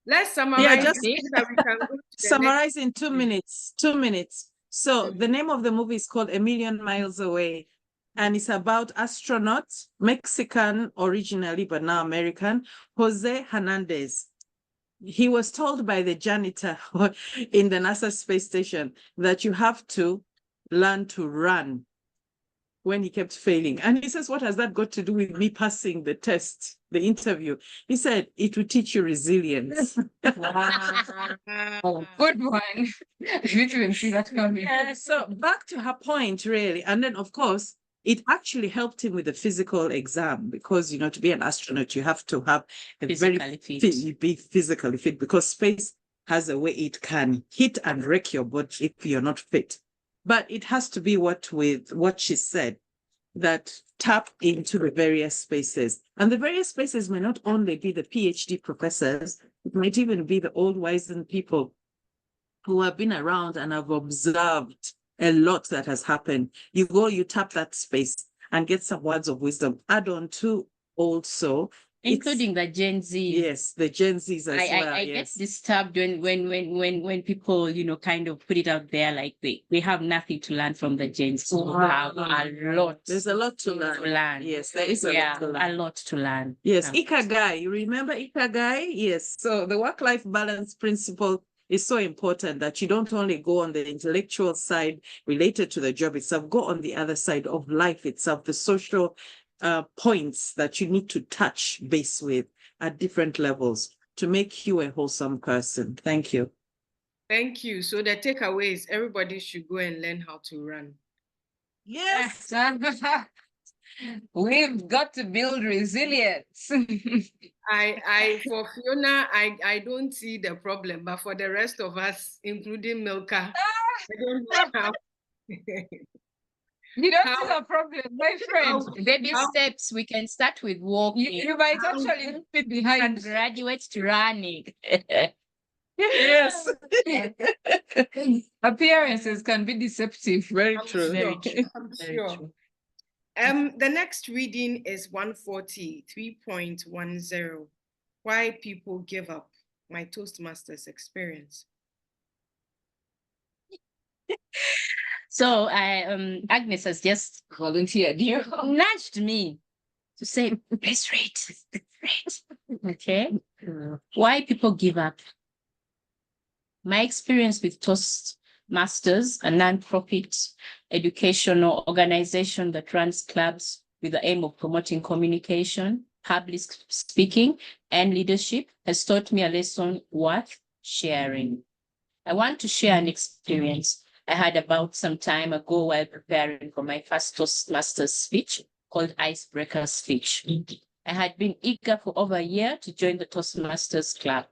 Let's summarize. Just that we can go to summarize in 2 minutes. 2 minutes. So the name of the movie is called A Million Miles Away, and it's about astronaut, Mexican originally, but now American, Jose Hernandez. He was told by the janitor in the NASA space station that you have to learn to run when he kept failing. And he says, what has that got to do with me passing the test, the interview? He said, it will teach you resilience. Wow. Good one. You didn't see that coming. So back to her point, really. And then, of course, it actually helped him with the physical exam because, to be an astronaut, you have to have a be physically fit because space has a way it can hit and wreck your body if you're not fit. But it has to be what she said, that tap into the various spaces. And the various spaces may not only be the PhD professors, it might even be the old wizened people who have been around and have observed a lot that has happened. You go, you tap that space and get some words of wisdom. Add on to also including the Gen Z. Yes, the Gen Zs as well. I get disturbed when people, kind of put it out there like they have nothing to learn from the Gen Z. Have a lot. There's a lot to learn. Yes, there is a lot to learn. A lot to learn. Yes, Ikigai. You remember Ikigai? Yes. So the work-life balance principle is so important that you don't only go on the intellectual side related to the job itself, go on the other side of life itself, the social points that you need to touch base with at different levels to make you a wholesome person. Thank you. Thank you. So the takeaway is everybody should go and learn how to run. Yes. We've got to build resilience. For Fiona, I don't see the problem, but for the rest of us, including Milka, I don't know how. You don't How- see a problem, my friend. Baby steps, we can start with walking. You might actually be and behind. graduate to running. Yes. Appearances can be deceptive. Very I'm true. Very sure. true. I'm Very sure. true. The next reading is 143.10. Why people give up. My Toastmasters experience. So Agnes has just Volunteered. You. nudged me to say, let's read. Okay. Why people give up. My experience with Toastmasters, a non-profit educational organization that runs clubs with the aim of promoting communication, public speaking, and leadership, has taught me a lesson worth sharing. I want to share an experience I had about some time ago while preparing for my first Toastmasters speech called Icebreaker Speech. I had been eager for over a year to join the Toastmasters Club.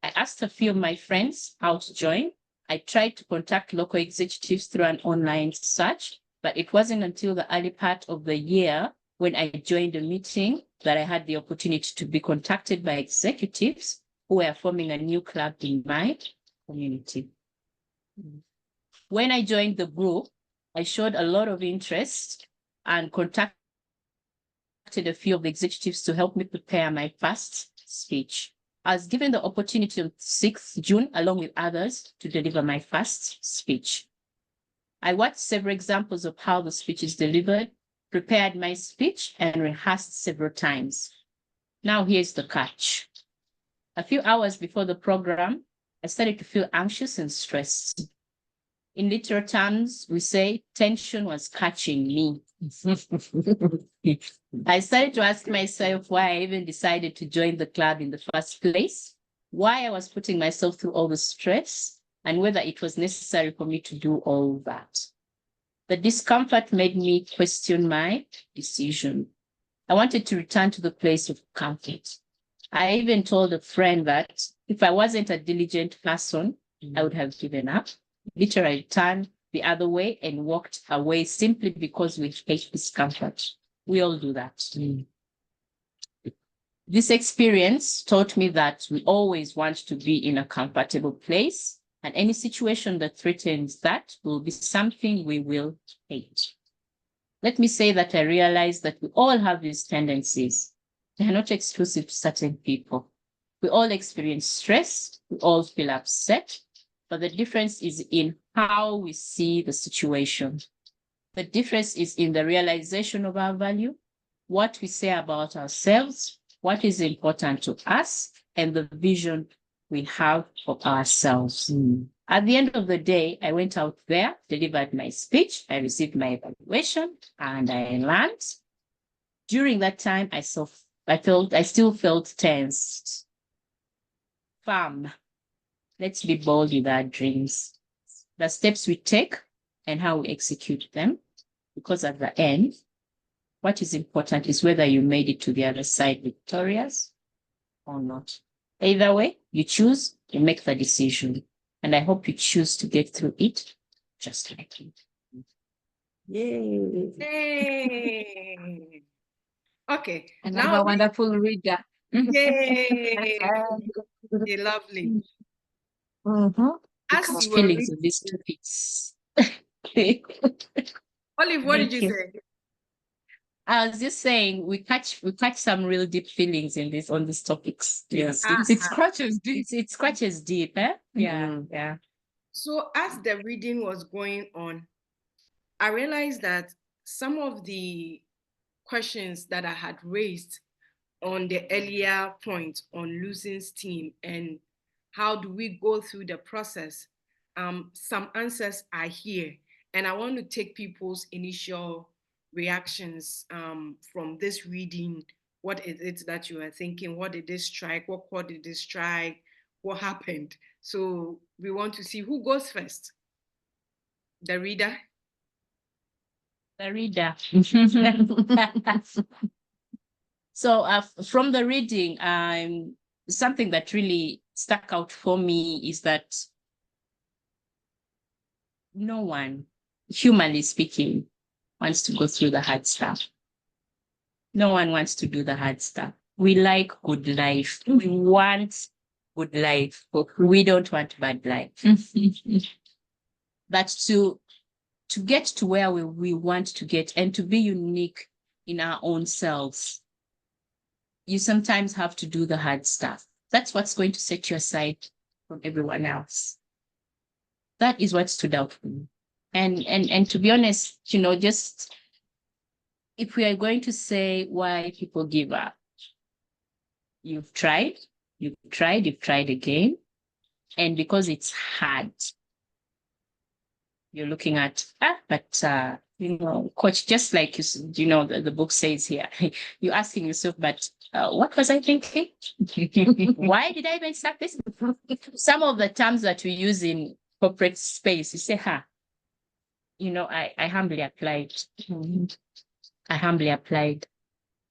I asked a few of my friends how to join. I tried to contact local executives through an online search, but it wasn't until the early part of the year when I joined a meeting that I had the opportunity to be contacted by executives who were forming a new club in my community. When I joined the group, I showed a lot of interest and contacted a few of the executives to help me prepare my first speech. I was given the opportunity on 6th June, along with others, to deliver my first speech. I watched several examples of how the speech is delivered, prepared my speech, and rehearsed several times. Now here's the catch. A few hours before the program, I started to feel anxious and stressed. In literal terms, we say tension was catching me. I started to ask myself why I even decided to join the club in the first place, why I was putting myself through all the stress, and whether it was necessary for me to do all that. The discomfort made me question my decision. I wanted to return to the place of comfort. I even told a friend that if I wasn't a diligent person, I would have given up. Literally turned the other way and walked away simply because we hate discomfort. We all do that. This experience taught me that we always want to be in a comfortable place, and any situation that threatens that will be something we will hate. Let me say that I realize that we all have these tendencies. They are not exclusive to certain people. We all experience stress, we all feel upset, but the difference is in how we see the situation. The difference is in the realization of our value, what we say about ourselves, what is important to us, and the vision we have for ourselves. At the end of the day, I went out there, delivered my speech, I received my evaluation, and I learned. During that time, I still felt tensed. Firm. Let's be bold with our dreams, the steps we take and how we execute them, because at the end, what is important is whether you made it to the other side victorious or not. Either way, you choose, you make the decision. And I hope you choose to get through it just like it. Yay. Yay. Okay. Another wonderful reader. Yay. Okay, lovely. As you were Feelings reading, of these topics. Olive, what did Thank you you. say? I was just saying we catch some real deep feelings on these topics. Yes, It scratches deep. it scratches deep, eh? Yeah, yeah. So as the reading was going on, I realized that some of the questions that I had raised on the earlier point on losing steam and how do we go through the process, some answers are here. And I want to take people's initial reactions from this reading. What is it that you are thinking? What did this strike? What chord did this strike? What happened? So we want to see who goes first. The reader? The reader. So from the reading, something that really stuck out for me is that no one, humanly speaking, wants to go through the hard stuff. No one wants to do the hard stuff. We like good life. We want good life. We don't want bad life. But to get to where we want to get and to be unique in our own selves, you sometimes have to do the hard stuff. That's what's going to set you aside from everyone else. That is what stood out for me. And to be honest, just if we are going to say why people give up, you've tried again. And because it's hard, you're looking at, coach, just like the book says here, you're asking yourself, but what was I thinking? Why did I even start this? Some of the terms that we use in corporate space, you say, I humbly applied. I humbly applied.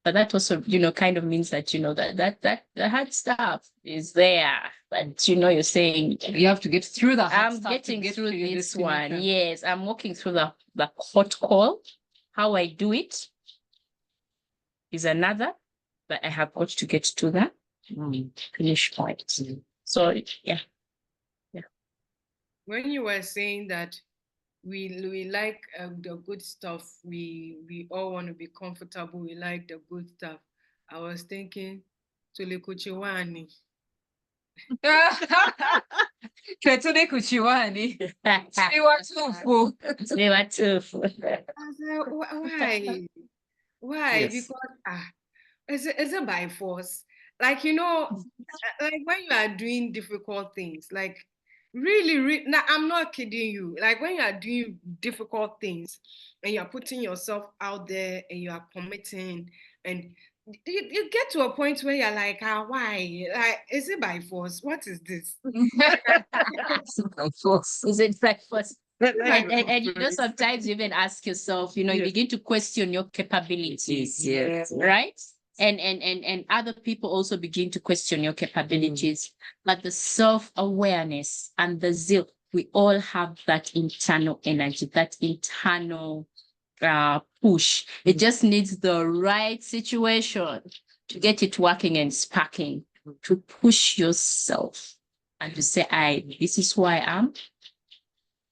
But that also, kind of means that, that the hard stuff is there. But, you're saying, you have to get through the hard stuff. I'm getting through this one. Yes, I'm walking through the hot call. How I do it is another, but I have got to get to the finish point. So, yeah. When you were saying that we like the good stuff, we all want to be comfortable, we like the good stuff, I was thinking tulikuchiwani. Twetune kuchiwani. Tiwatufu. I said, why? Why? Yes. Because is it by force? Like, like when you are doing difficult things, like really, now I'm not kidding you. Like when you are doing difficult things and you're putting yourself out there and you are committing, and you get to a point where you're like, why? Like, is it by force? What is this? Is it by force? And sometimes you even ask yourself, you begin to question your capabilities, Yes. right? And other people also begin to question your capabilities. But the self-awareness and the zeal, we all have that internal energy, that internal push. It just needs the right situation to get it working and sparking, to push yourself and to say, this is who I am.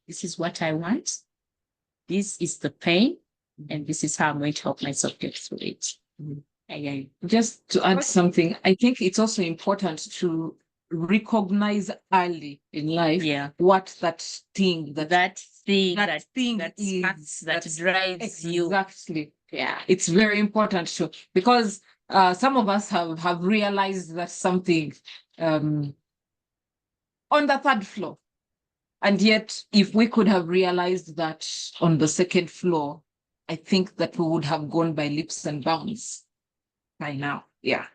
This is what I want. This is the pain. And this is how I'm going to help myself get through it. Again. Just to add something, I think it's also important to recognize early in life what that thing that drives you. Exactly. Yeah. It's very important to, because some of us have realized that something on the third floor. And yet, if we could have realized that on the second floor, I think that we would have gone by leaps and bounds by now. Yeah.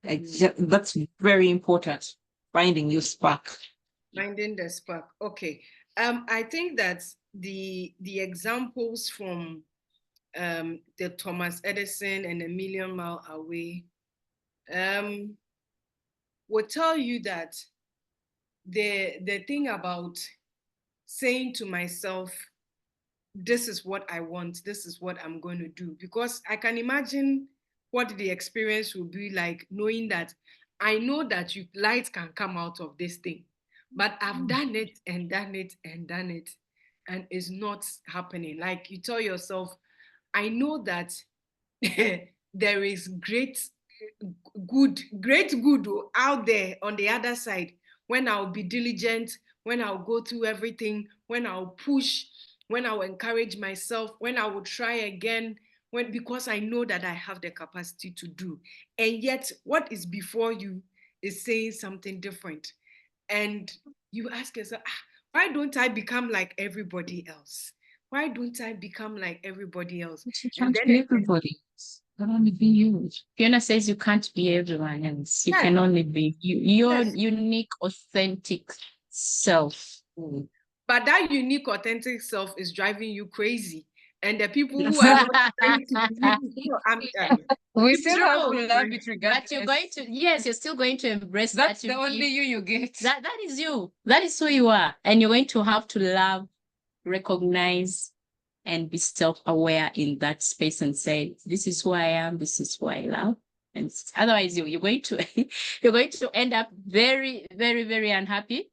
That's very important. Finding your spark. Finding the spark. Okay. I think that the examples from the Thomas Edison and A Million Mile Away will tell you that the thing about saying to myself, this is what I want, this is what I'm going to do, because I can imagine what the experience will be like, knowing that I know that light can come out of this thing, but I've done it and done it and done it, and it's not happening. Like you tell yourself, I know that there is great good out there on the other side, when I'll be diligent, when I'll go through everything, when I'll push, when I'll encourage myself, when I will try again, because I know that I have the capacity to do. And yet what is before you is saying something different. And you ask yourself, why don't I become like everybody else? Why don't I become like everybody else? You can't be everybody. Can only be you. Fiona says you can't be everyone else. You can only be your unique, authentic self. But that unique, authentic self is driving you crazy, and the people who are not trying to believe We it's still have true. to love it regardless. But you're going to, yes, you're still going to embrace That's that. the only you get. That is you. That is who you are. And you're going to have to love, recognize, and be self-aware in that space and say, this is who I am, this is who I love. And otherwise you're going to you're going to end up very, very, very unhappy,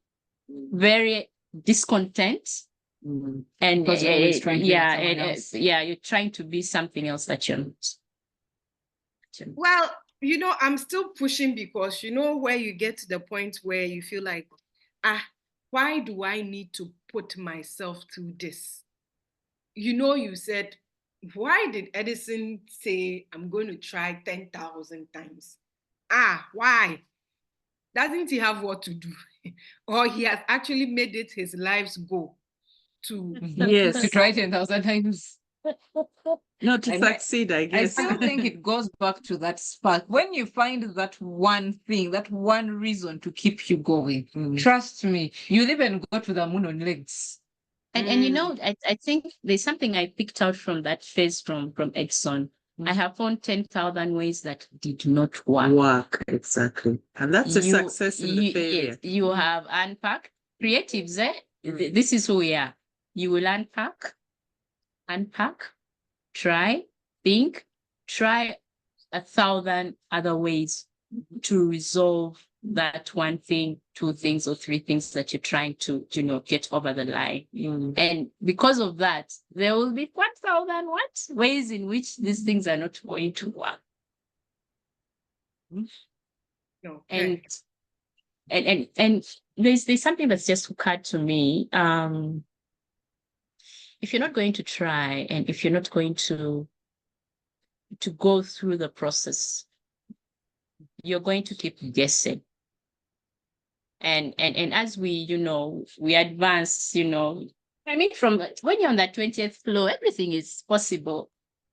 very discontent. Mm. And Because you're always trying to be someone else. you're trying to be something else that you're not. Well, I'm still pushing because where you get to the point where you feel like, why do I need to put myself through this? You said, why did Edison say, I'm going to try 10,000 times? Why? Doesn't he have what to do? Or he has actually made it his life's goal to Yes. To try 10,000 times. No, to I- succeed, I I guess. still think it goes back to that spark. When you find that one thing, that one reason to keep you going, trust me, you'll even go to the moon on legs. And I think there's something I picked out from that phase from Edison. I have found 10,000 ways that did not work. Exactly. And that's a success in the failure. Yes, you have unpacked creatives. This is who we are. You will unpack, try, think, try 1,000 other ways to resolve that one thing, two things, or three things that you're trying to, get over the line. And because of that, there will be 1,000 ways in which these things are not going to work. Okay. And there's something that's just occurred to me. If you're not going to try, and if you're not going to go through the process, you're going to keep guessing. And as we advance, from when you're on that 20th floor, everything is possible.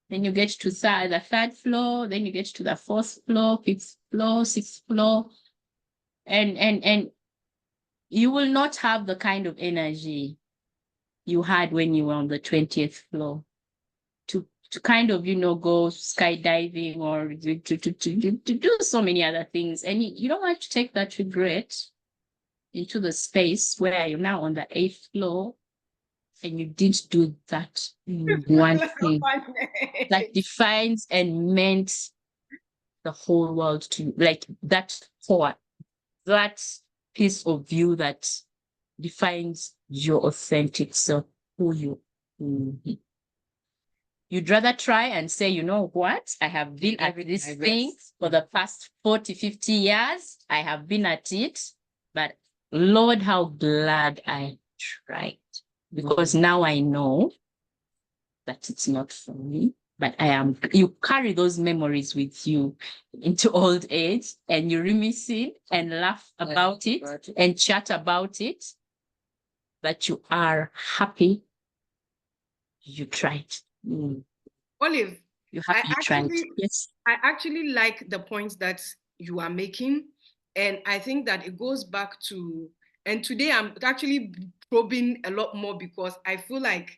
Then you get to the third floor, then you get to the fourth floor, fifth floor, sixth floor. And you will not have the kind of energy you had when you were on the 20th floor to kind of, go skydiving or to do so many other things. And you don't want to take that regret into the space where you're now on the 8th floor and you didn't do that one thing that defines and meant the whole world to you. Like that core, that piece of you that defines your authentic self, who you are. You'd rather try and say, you know what? I have been at this thing for the past 40, 50 years. I have been at it, but Lord, how glad I tried. Because now I know that it's not for me, but you carry those memories with you into old age, and you reminisce it and laugh about it and chat about it, that you are happy you tried. Olive, You happy you tried. Yes. I actually like the points that you are making. And I think that it goes back to, and today I'm actually probing a lot more because I feel like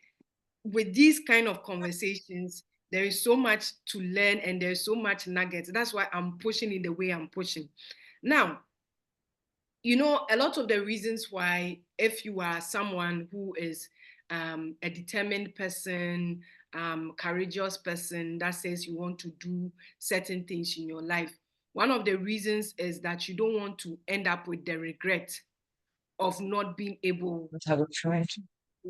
with these kind of conversations, there is so much to learn and there's so much nuggets. That's why I'm pushing in the way I'm pushing. Now, a lot of the reasons why, if you are someone who is a determined person, courageous person that says you want to do certain things in your life, one of the reasons is that you don't want to end up with the regret of not being able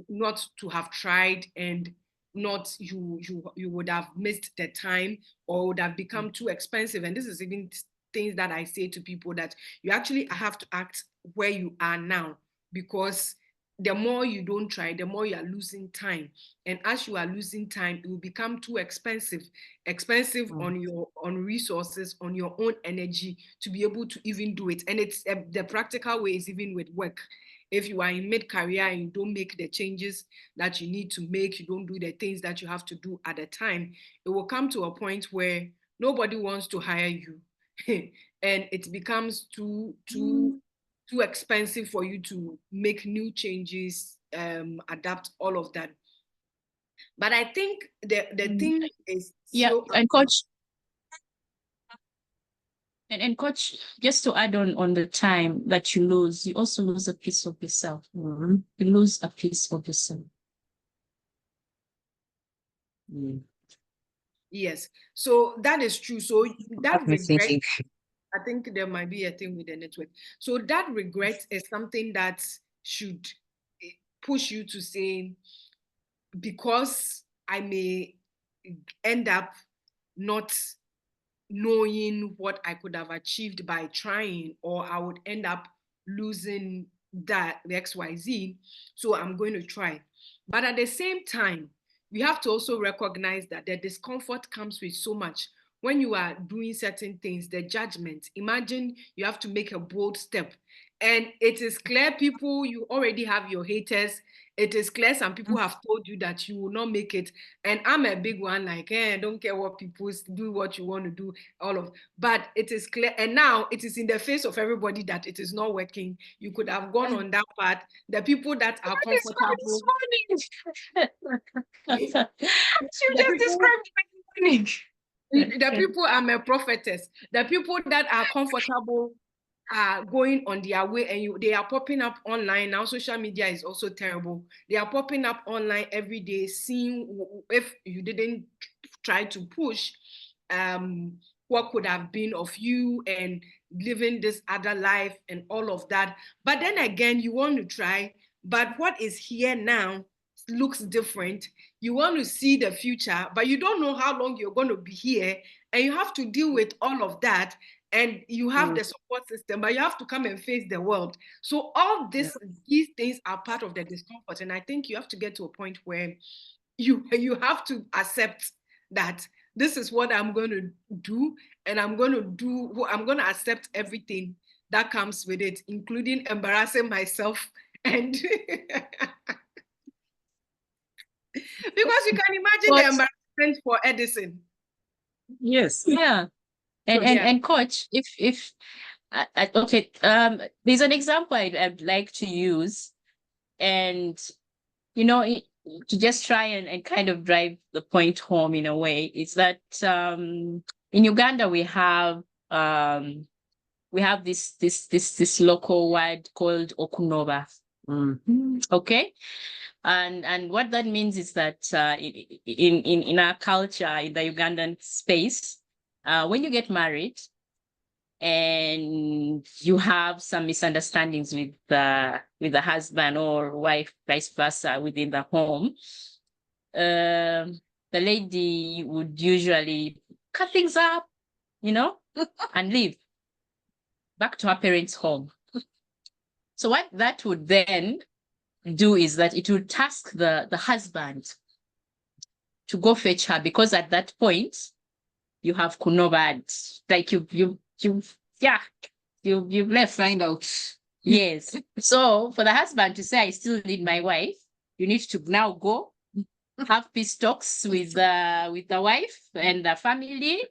not to have tried, and not you would have missed the time or would have become too expensive. And this is even things that I say to people, that you actually have to act where you are now, because the more you don't try, the more you are losing time. And as you are losing time, it will become too expensive on resources, on your own energy to be able to even do it. And it's the practical way is even with work. If you are in mid-career and you don't make the changes that you need to make, you don't do the things that you have to do at the time, it will come to a point where nobody wants to hire you. And it becomes too expensive for you to make new changes, adapt, all of that. But I think the thing is Yeah, so and coach, and coach, just to add on the time that you lose, you also lose a piece of yourself. You lose a piece of yourself. yes. So that is true. So that Got me regret, thinking. I think there might be a thing with the network. So that regret is something that should push you to say, because I may end up not knowing what I could have achieved by trying, or I would end up losing that the XYZ. So I'm going to try. But at the same time, we have to also recognize that the discomfort comes with so much. When you are doing certain things, the judgment, imagine you have to make a bold step. And it is clear, people, you already have your haters. It is clear some people have told you that you will not make it. And I'm a big one, like, don't care what people do, what you want to do, all of. But it is clear, and now it is in the face of everybody that it is not working. You could have gone on that path. The people that are comfortable, You the just people, described my morning. the people, I'm a prophetess. The people that are comfortable are going on their way, and they are popping up online now. Social media is also terrible. They are popping up online every day, seeing if you didn't try to push what could have been of you and living this other life and all of that. But then again, you want to try, but what is here now looks different. You want to see the future, but you don't know how long you're going to be here, and you have to deal with all of that. And you have the support system, but you have to come and face the world. So all these things are part of the discomfort. And I think you have to get to a point where you have to accept that this is what I'm going to do, and I'm going to accept everything that comes with it, including embarrassing myself. And because you can imagine the embarrassment for Edison. Yes. Yeah. And coach, if okay, there's an example I'd like to use, and to just try and kind of drive the point home in a way, is that in Uganda we have this local word called okunoba. Okay. And what that means is that in our culture, in the Ugandan space, when you get married and you have some misunderstandings with the husband or wife, vice versa, within the home, the lady would usually cut things up, and leave back to her parents' home. So what that would then do is that it would task the husband to go fetch her, because at that point you have kunobad, like you've left. Find out. Yes. So for the husband to say, I still need my wife, you need to now go have peace talks with the wife and the family,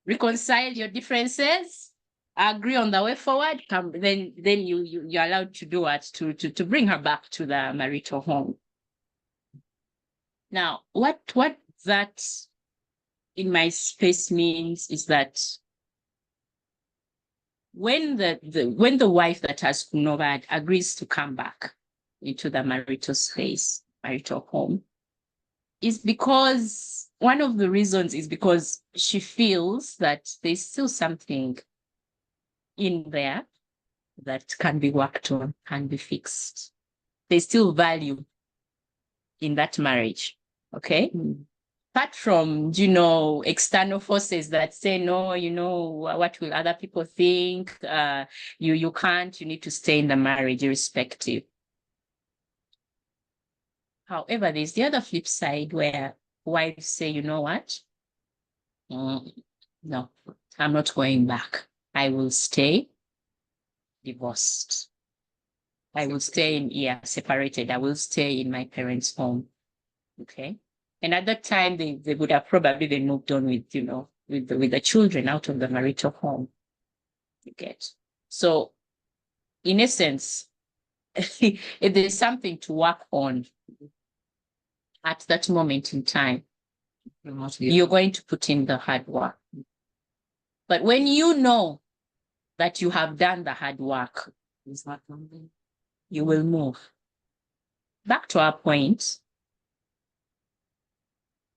reconcile your differences, agree on the way forward. Then you're allowed to do it to bring her back to the marital home. Now, what that in my space means is that when the wife that has kunobad agrees to come back into the marital space, marital home, is because one of the reasons is because she feels that there's still something in there that can be worked on, can be fixed. There's still value in that marriage. Okay. Apart from, external forces that say, no, what will other people think? You can't, you need to stay in the marriage irrespective. However, there's the other flip side where wives say, you know what? No, I'm not going back. I will stay divorced. I will stay separated. I will stay in my parents' home. Okay. And at that time, they would have probably been moved on with the children out of the marital home. You get. So, in essence, if there's something to work on, at that moment in time, you're going to put in the hard work. But when you know that you have done the hard work, you will move. Back to our point,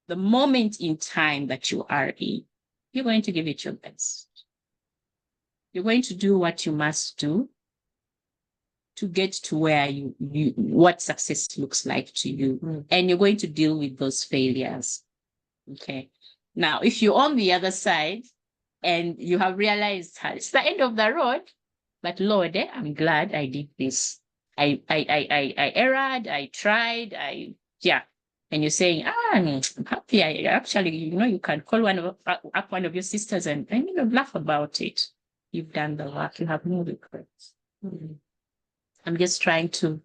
the moment in time that you are in, you're going to give it your best. You're going to do what you must do to get to where what success looks like to you. And you're going to deal with those failures. Okay. Now, if you're on the other side and you have realized it's the end of the road, but Lord, I'm glad I did this. I erred, I tried, and you're saying, I'm happy. I actually, you can call up one of your sisters and laugh about it. You've done the work. You have no regrets. Mm-hmm. I'm just trying to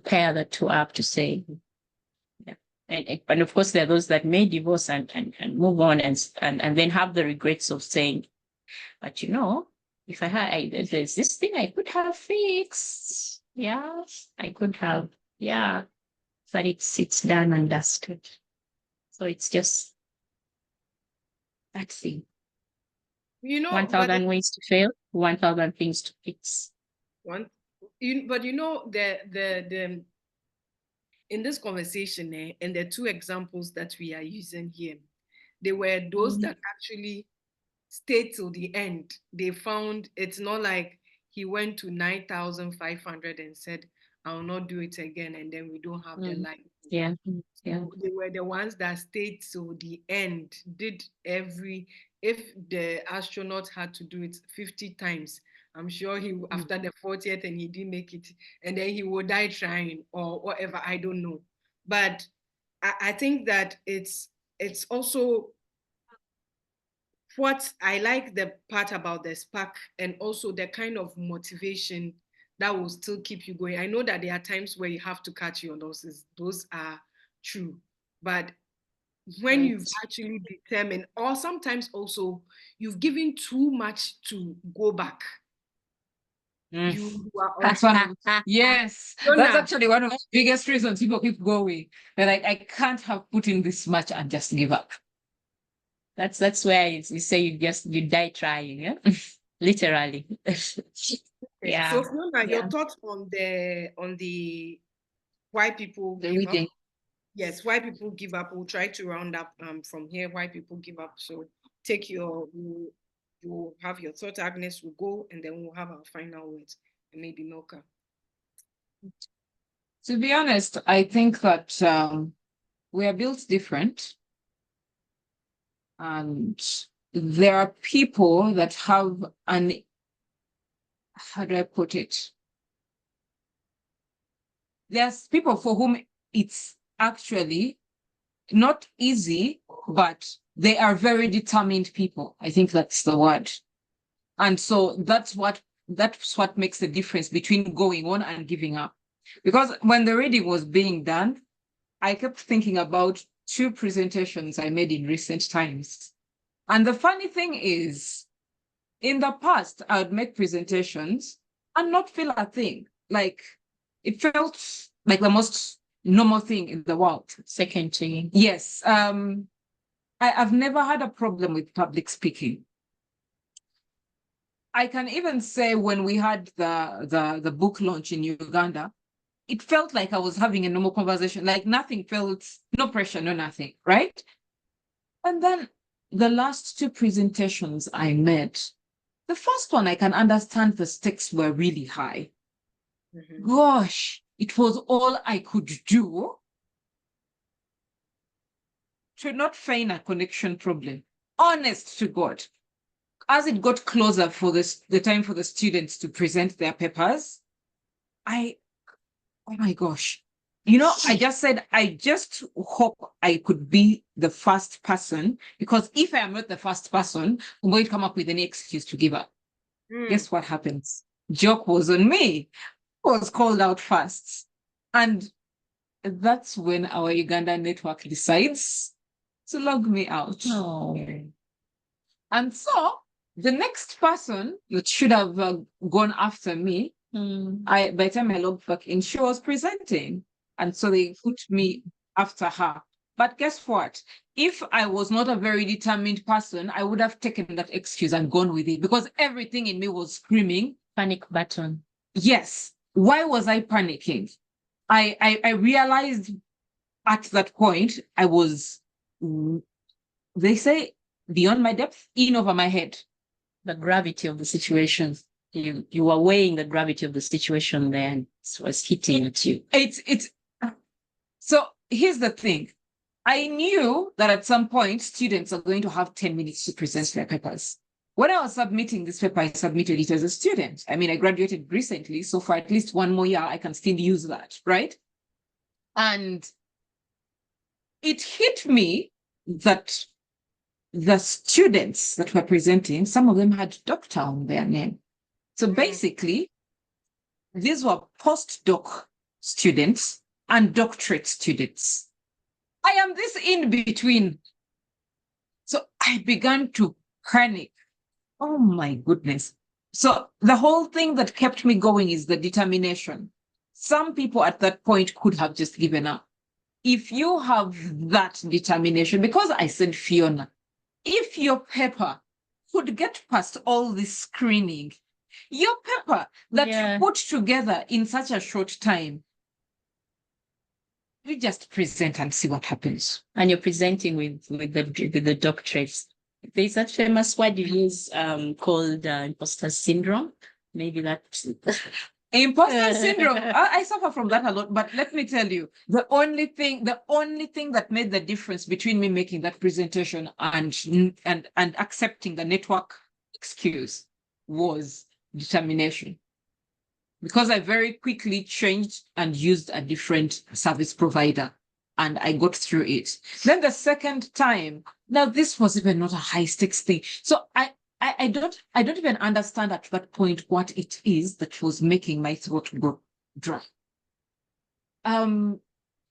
pair the two up to say, yeah. And of course, there are those that may divorce and move on and then have the regrets of saying, but if I had, there's this thing I could have fixed. Yeah, I could have. Yeah, but it's done and dusted. So it's just that thing. 1,000 ways to fail, 1,000 things to fix. But the in this conversation, and the two examples that we are using here, they were those that actually stayed till the end. They found it's not like he went to 9,500 and said, I'll not do it again, and then we don't have the life. Yeah. So they were the ones that stayed till the end, did if the astronaut had to do it 50 times, I'm sure after the 40th and he didn't make it, and then he will die trying or whatever, I don't know. But I think that it's also what I like the part about the spark and also the kind of motivation that will still keep you going. I know that there are times where you have to catch your losses. Those are true. But when you've actually determined, or sometimes also you've given too much to go back. You are that's one. Yes, that's actually one of the biggest reasons people keep going. They're like, I can't have put in this much and just give up. That's where you say you die trying, yeah? Literally. Yeah. So Fiona, your thoughts on the why people give up? Yes, why people give up. We'll try to round up from here why people give up. So take you'll have your thought, Agnes will go, and then we'll have our final words, and maybe Milka. To be honest, I think that we are built different. And there are people that have how do I put it? There's people for whom it's actually not easy, but they are very determined people. I think that's the word. And so that's what makes the difference between going on and giving up. Because when the reading was being done, I kept thinking about 2 presentations I made in recent times. And the funny thing is, in the past, I would make presentations and not feel a thing. Like, it felt like the most normal thing in the world. Second thing. Yes. I've never had a problem with public speaking. I can even say when we had the book launch in Uganda, it felt like I was having a normal conversation, like nothing felt, no pressure, no nothing, right? And then the last 2 presentations I made, the first one, I can understand the stakes were really high. Mm-hmm. Gosh, it was all I could do to not feign a connection problem. Honest to God. As it got closer for the time for the students to present their papers, oh my gosh. I just said, I just hope I could be the first person, because if I am not the first person, I'm going to come up with any excuse to give up. Guess what happens? Joke was on me. I was called out first. And that's when our Uganda network decides to log me out. Oh. And so the next person that should have gone after me, by the time I logged back in, she was presenting. And so they put me after her. But guess what? If I was not a very determined person, I would have taken that excuse and gone with it because everything in me was screaming. Panic button. Yes. Why was I panicking? I realized at that point I was, they say, beyond my depth, in over my head. The gravity of the situation. You were weighing the gravity of the situation there, and it was hitting at you. So here's the thing. I knew that at some point students are going to have 10 minutes to present their papers. When I was submitting this paper, I submitted it as a student. I mean, I graduated recently, so for at least one more year, I can still use that, right? And it hit me that the students that were presenting, some of them had doctor on their name. So basically, these were postdoc students and doctorate students. I am this in between. So I began to panic. Oh my goodness. So the whole thing that kept me going is the determination. Some people at that point could have just given up. If you have that determination, because I said, Fiona, if your paper could get past all this screening, your paper that you put together in such a short time, you just present and see what happens. And you're presenting with the doctorates. There's that famous word you use called imposter syndrome. Maybe that. Imposter syndrome. I suffer from that a lot. But let me tell you, the only thing that made the difference between me making that presentation and accepting the network excuse was determination. Because I very quickly changed and used a different service provider and I got through it. Then the second time, now this was even not a high stakes thing. So I don't even understand at that point what it is that was making my throat go dry.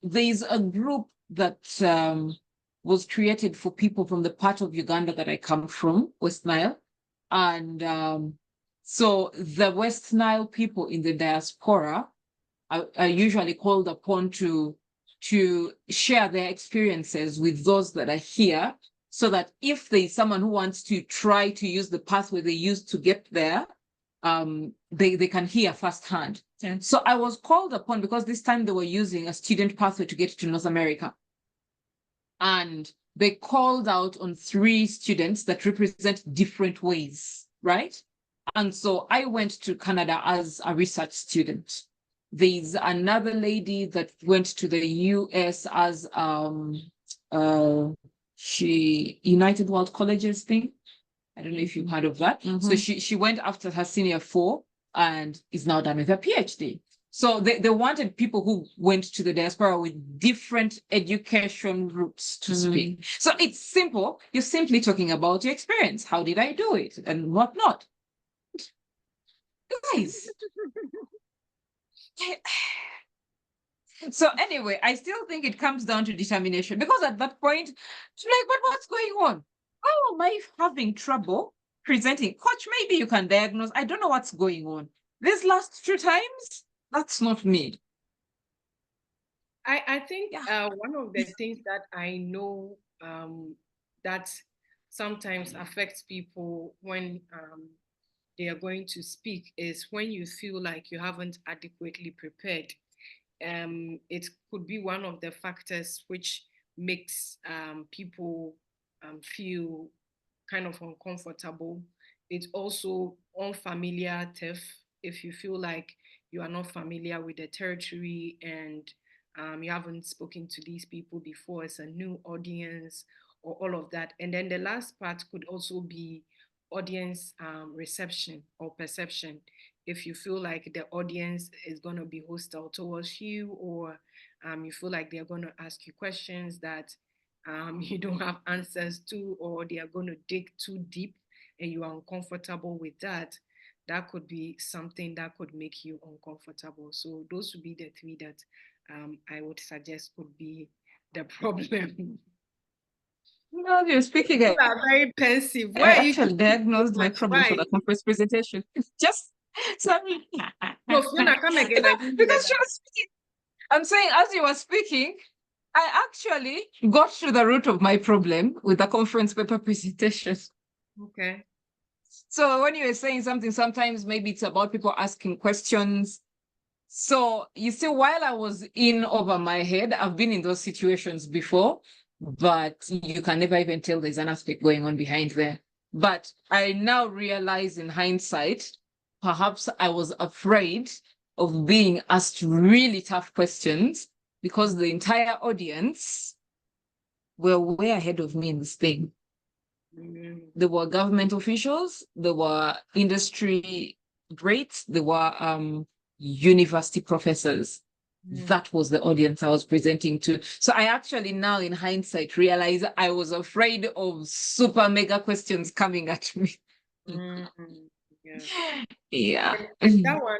There's a group that was created for people from the part of Uganda that I come from, West Nile. And so the West Nile people in the diaspora are usually called upon to share their experiences with those that are here, so that if there's someone who wants to try to use the pathway they used to get there, they can hear firsthand. Yeah. So I was called upon because this time they were using a student pathway to get to North America. And they called out on 3 students that represent different ways, right? And so I went to Canada as a research student. There's another lady that went to the US as United World Colleges thing. I don't know if you've heard of that. Mm-hmm. So she went after her senior 4 and is now done with her PhD. So they wanted people who went to the diaspora with different education routes to speak. So it's simple. You're simply talking about your experience. How did I do it and whatnot? Guys. So anyway, I still think it comes down to determination, because at that point, it's like, but what's going on? How am I having trouble presenting? Coach, maybe you can diagnose. I don't know what's going on. These last 2 times, that's not me. I think one of the things that I know that sometimes affects people when they are going to speak is when you feel like you haven't adequately prepared. It could be one of the factors which makes people feel kind of uncomfortable. It's also unfamiliar TIFF. If you feel like you are not familiar with the territory and you haven't spoken to these people before, it's a new audience or all of that. And then the last part could also be audience reception or perception. If you feel like the audience is going to be hostile towards you, or you feel like they're going to ask you questions that you don't have answers to, or they are going to dig too deep and you are uncomfortable with that, that could be something that could make you uncomfortable. So those would be the 3 that I would suggest could be the problem. No, you're speaking. You are very pensive. Why are you diagnosed my problem for the conference presentation? Just sorry. No, Fiona, come again. Because she was speaking. I'm saying, as you were speaking, I actually got to the root of my problem with the conference paper presentation. Okay. So when you were saying something, sometimes maybe it's about people asking questions. So you see, while I was in over my head, I've been in those situations before, but you can never even tell there's an aspect going on behind there. But I now realize in hindsight, perhaps I was afraid of being asked really tough questions because the entire audience were way ahead of me in this thing. There were government officials, there were industry greats, there were university professors. That was the audience I was presenting to. So I actually now in hindsight realize I was afraid of super mega questions coming at me. Yeah. Yeah. And that one,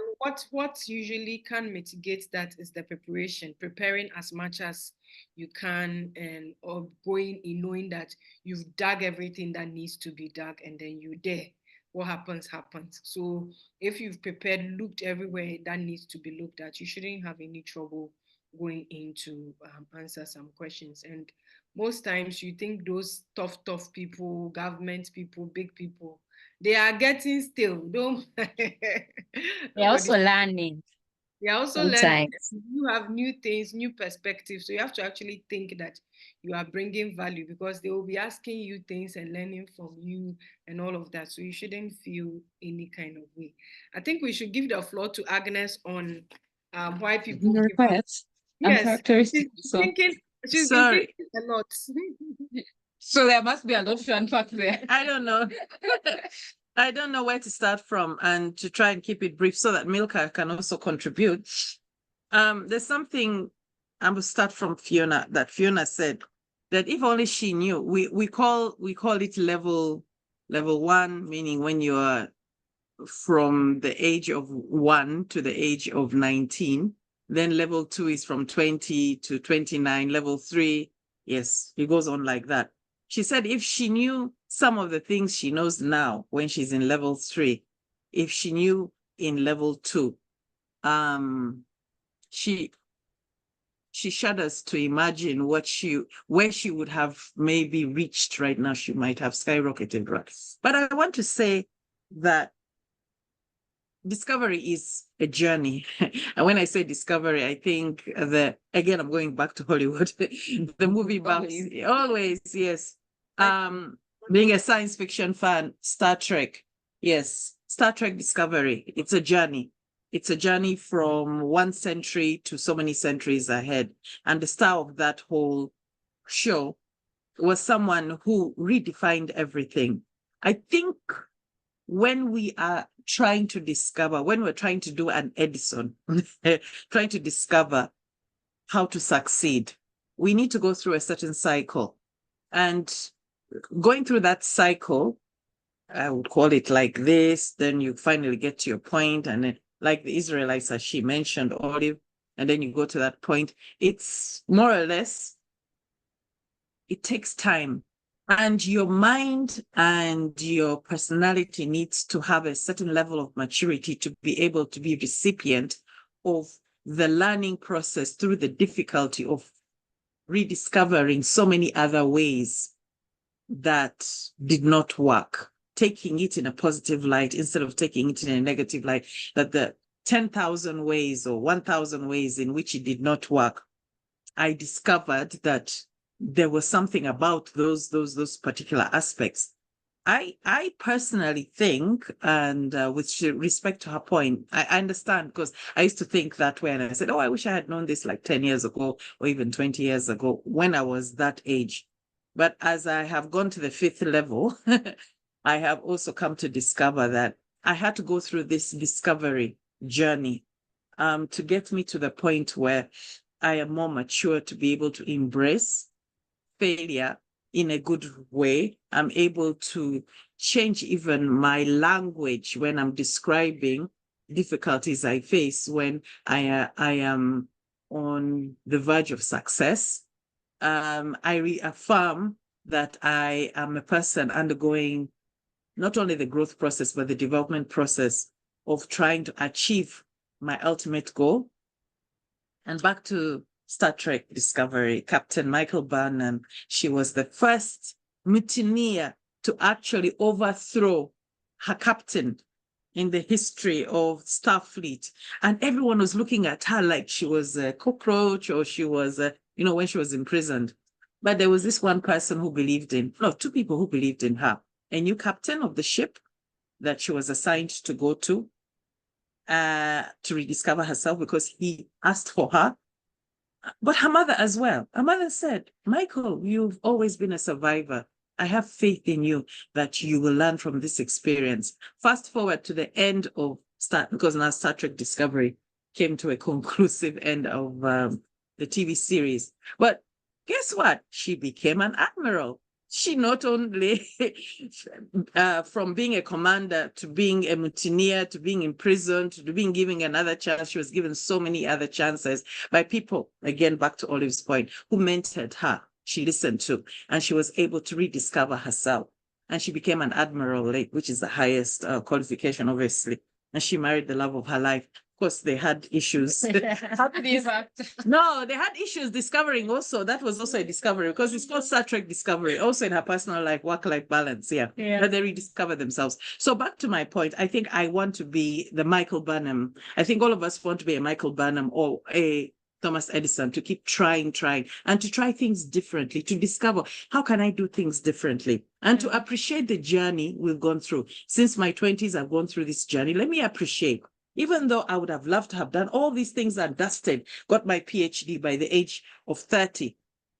what usually can mitigate that is the preparing as much as you can, and or going in knowing that you've dug everything that needs to be dug, and then you're there. What happens, happens. So if you've prepared, looked everywhere that needs to be looked at, you shouldn't have any trouble going in to answer some questions. And most times you think those tough people, government people, big people, they are getting still. Don't They're also learning they are also learning. sometimes. You have new things, new perspectives. So you have to actually think that you are bringing value, because they will be asking you things and learning from you and all of that. So you shouldn't feel any kind of way. I think we should give the floor to Agnes on why people give up. Regrets and Yes, characteristics. she's been Sorry. thinking a lot. So there must be a lot to unpack there. I don't know. I don't know where to start from, and to try and keep it brief so that Milka can also contribute. There's something I'm gonna start from Fiona, that Fiona said that if only she knew. We call it level 1, meaning when you are from the age of 1 to the age of 19. Then level 2 is from 20 to 29. Level 3, yes, it goes on like that. She said if she knew some of the things she knows now when she's in level 3, if she knew in level 2, she shudders to imagine where she would have maybe reached right now. She might have skyrocketed, right? But I want to say that discovery is a journey. And when I say discovery, I think again, I'm going back to Hollywood, the movie buffs, always, yes. Being a science fiction fan, Star Trek, yes, Star Trek Discovery, it's a journey. It's a journey from 1 century to so many centuries ahead. And the star of that whole show was someone who redefined everything. I think when we are trying to discover, when we're trying to do an Edison, trying to discover how to succeed, we need to go through a certain cycle. And going through that cycle, I would call it like this, then you finally get to your point, and then like the Israelites, as she mentioned, Olive, and then you go to that point. It's more or less, it takes time. And your mind and your personality needs to have a certain level of maturity to be able to be recipient of the learning process through the difficulty of rediscovering so many other ways that did not work, taking it in a positive light instead of taking it in a negative light, that the 10,000 ways or 1,000 ways in which it did not work, I discovered that there was something about those particular aspects. I personally think, and with respect to her point, I understand, because I used to think that way, and I said, oh, I wish I had known this like 10 years ago or even 20 years ago when I was that age. But as I have gone to the 5th level, I have also come to discover that I had to go through this discovery journey to get me to the point where I am more mature to be able to embrace failure in a good way. I'm able to change even my language when I'm describing difficulties I face when I am on the verge of success. I reaffirm that I am a person undergoing not only the growth process, but the development process of trying to achieve my ultimate goal. And back to Star Trek Discovery, Captain Michael Burnham. She was the first mutineer to actually overthrow her captain in the history of Starfleet. And everyone was looking at her like she was a cockroach or she was, when she was imprisoned. But there was this one person who believed in, no, two people who believed in her. A new captain of the ship that she was assigned to go to rediscover herself because he asked for her. But her mother as well. Her mother said, Michael, you've always been a survivor. I have faith in you that you will learn from this experience. Fast forward to the end of because now Star Trek Discovery came to a conclusive end of the TV series. But guess what? She became an admiral. She not only from being a commander to being a mutineer to being imprisoned to being given another chance, she was given so many other chances by people, again, back to Olive's point, who mentored her, she listened to, and she was able to rediscover herself. And she became an admiral, which is the highest qualification, obviously. And she married the love of her life. Of course, they had issues. No, they had issues discovering also. That was also a discovery because it's called Star Trek Discovery. Also in her personal life, work-life balance. Yeah. But they rediscover themselves. So back to my point, I think I want to be the Michael Burnham. I think all of us want to be a Michael Burnham or a Thomas Edison, to keep trying, and to try things differently, to discover how can I do things differently, and to appreciate the journey we've gone through. Since my 20s, I've gone through this journey. Let me appreciate. Even though I would have loved to have done all these things and dusted, got my PhD by the age of 30.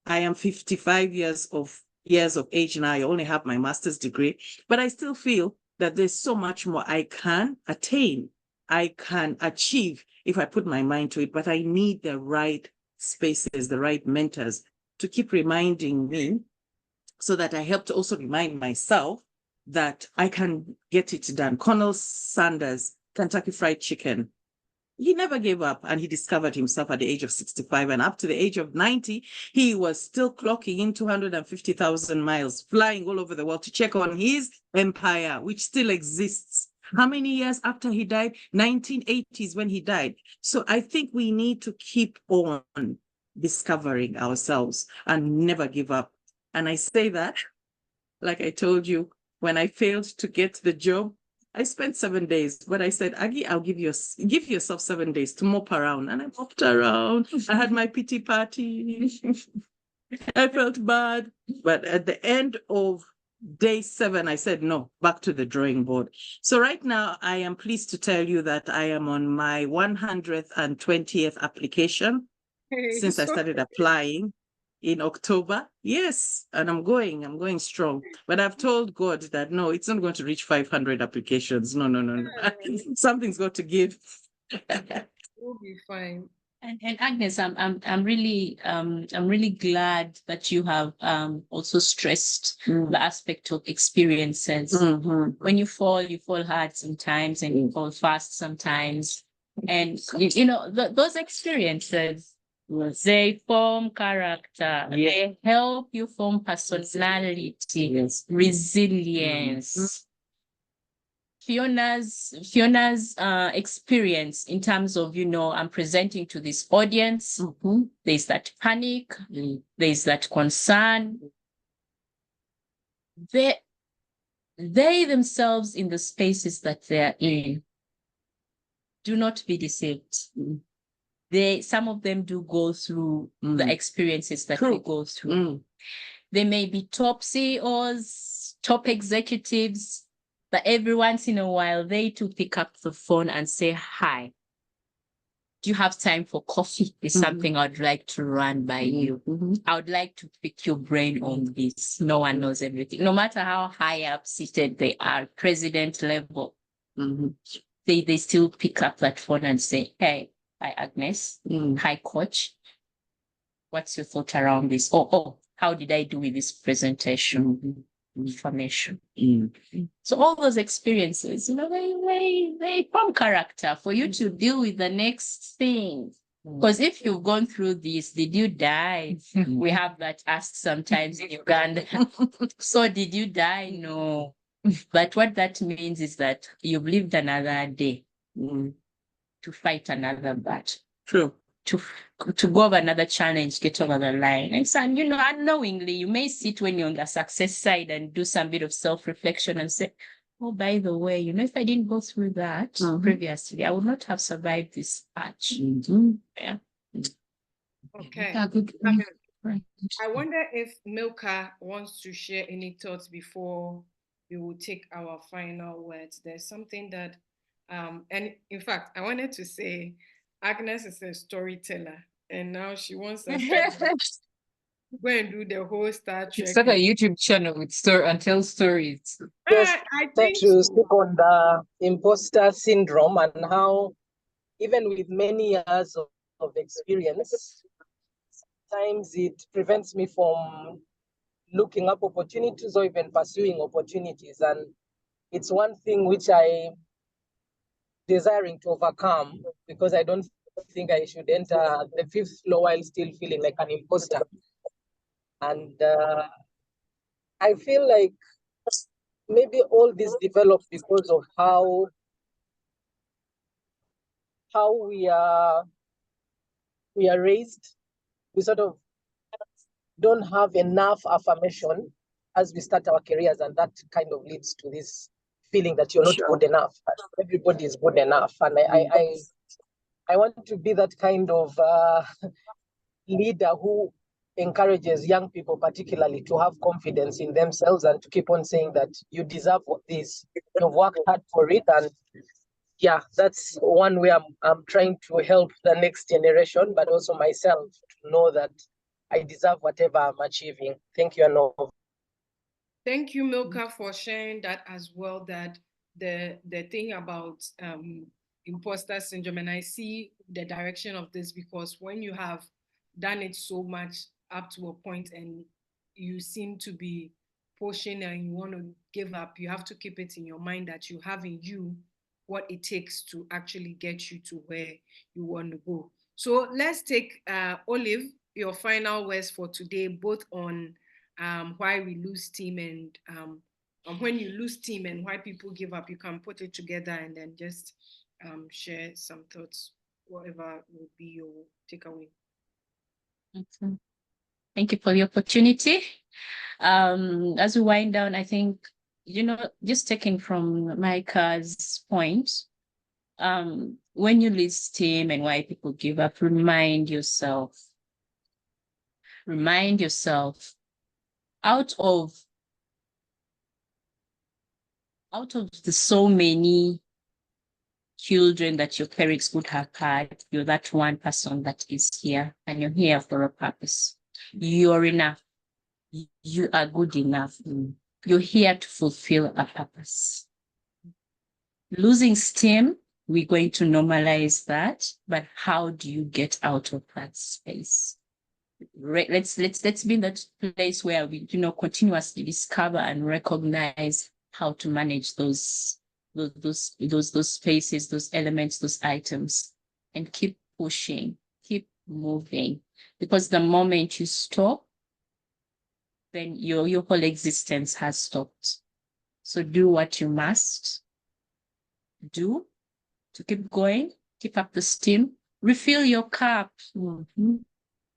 I am 55 years of age now. I only have my master's degree, but I still feel that there's so much more I can attain, I can achieve if I put my mind to it, but I need the right spaces, the right mentors to keep reminding me so that I help to also remind myself that I can get it done. Colonel Sanders, Kentucky Fried Chicken, he never gave up, and he discovered himself at the age of 65, and up to the age of 90, he was still clocking in 250,000 miles, flying all over the world to check on his empire, which still exists. How many years after he died? 1980s when he died. So I think we need to keep on discovering ourselves and never give up. And I say that, like I told you, when I failed to get the job, I spent 7 days, but I said, Aggie, I'll give yourself 7 days to mop around. And I mopped around. I had my pity party. I felt bad. But at the end of day 7, I said, no, back to the drawing board. So right now, I am pleased to tell you that I am on my 120th application since I started applying in October. Yes, and I'm going strong. But I've told God that, no, it's not going to reach 500 applications. No. Something's got to give. We'll be fine. And Agnes, I'm really glad that you have also stressed the aspect of experiences. When you fall hard sometimes, and you fall fast sometimes, and those experiences, they form character. They help you form personality, resilience. Fiona's experience in terms of, I'm presenting to this audience. There's that panic, there's that concern. They themselves, in the spaces that they're in, do not be deceived. Some of them do go through the experiences that we go through. They may be top CEOs, top executives, but every once in a while, they too pick up the phone and say, hi, do you have time for coffee? It's something I'd like to run by you. I would like to pick your brain on this. No one knows everything. No matter how high up seated they are, president level, they still pick up that phone and say, hey, hi, Agnes. Hi, coach. What's your thought around this? Oh, how did I do with this presentation? Information. So all those experiences, they form character for you to deal with the next thing. Because if you've gone through this, did you die? We have that asked sometimes in Uganda. So did you die? No. But what that means is that you've lived another day to fight another battle. True. to go over another challenge, get over the line. And so, you know, unknowingly, you may sit when you're on the success side and do some bit of self-reflection and say, oh, by the way, you know, if I didn't go through that previously, I would not have survived this patch. Yeah. Okay. Yeah, good. Right. I wonder if Milka wants to share any thoughts before we will take our final words. There's something that, and in fact, I wanted to say Agnes is a storyteller, and now she wants us to go and do the whole Star Trek. Start a YouTube channel with story and tell stories. Just I think to so. speak on the imposter syndrome and how, even with many years of experience, sometimes it prevents me from looking up opportunities or even pursuing opportunities. And it's one thing which I'm desiring to overcome, because I don't think I should enter the 5th floor while still feeling like an imposter. And I feel like maybe all this developed because of how we are raised. We sort of don't have enough affirmation as we start our careers, and that kind of leads to this feeling that you're not good enough. Everybody is good enough, and I want to be that kind of leader who encourages young people particularly to have confidence in themselves and to keep on saying that you deserve this, you've worked hard for it. And yeah, that's one way I'm trying to help the next generation, but also myself to know that I deserve whatever I'm achieving. Thank you, Anova. Thank you, Milka, for sharing that as well, that the thing about imposter syndrome, and I see the direction of this, because when you have done it so much up to a point and you seem to be pushing and you want to give up, you have to keep it in your mind that you have in you what it takes to actually get you to where you want to go. So let's take Olive, your final words for today, both on why we lose steam and when you lose steam and why people give up. You can put it together and then just share some thoughts, whatever will be your takeaway. Thank you for the opportunity. As we wind down, I think, you know, just taking from Micah's point, when you lose steam and why people give up, remind yourself out of the so many children that your parents would have had, you're that one person that is here, and you're here for a purpose. You're enough. You are good enough. You're here to fulfill a purpose. Losing steam, we're going to normalize that, but how do you get out of that space? Let's be in that place where we, you know, continuously discover and recognize how to manage those spaces, those elements, those items, and keep pushing, keep moving. Because the moment you stop, then your whole existence has stopped. So do what you must do to keep going, keep up the steam, refill your cup.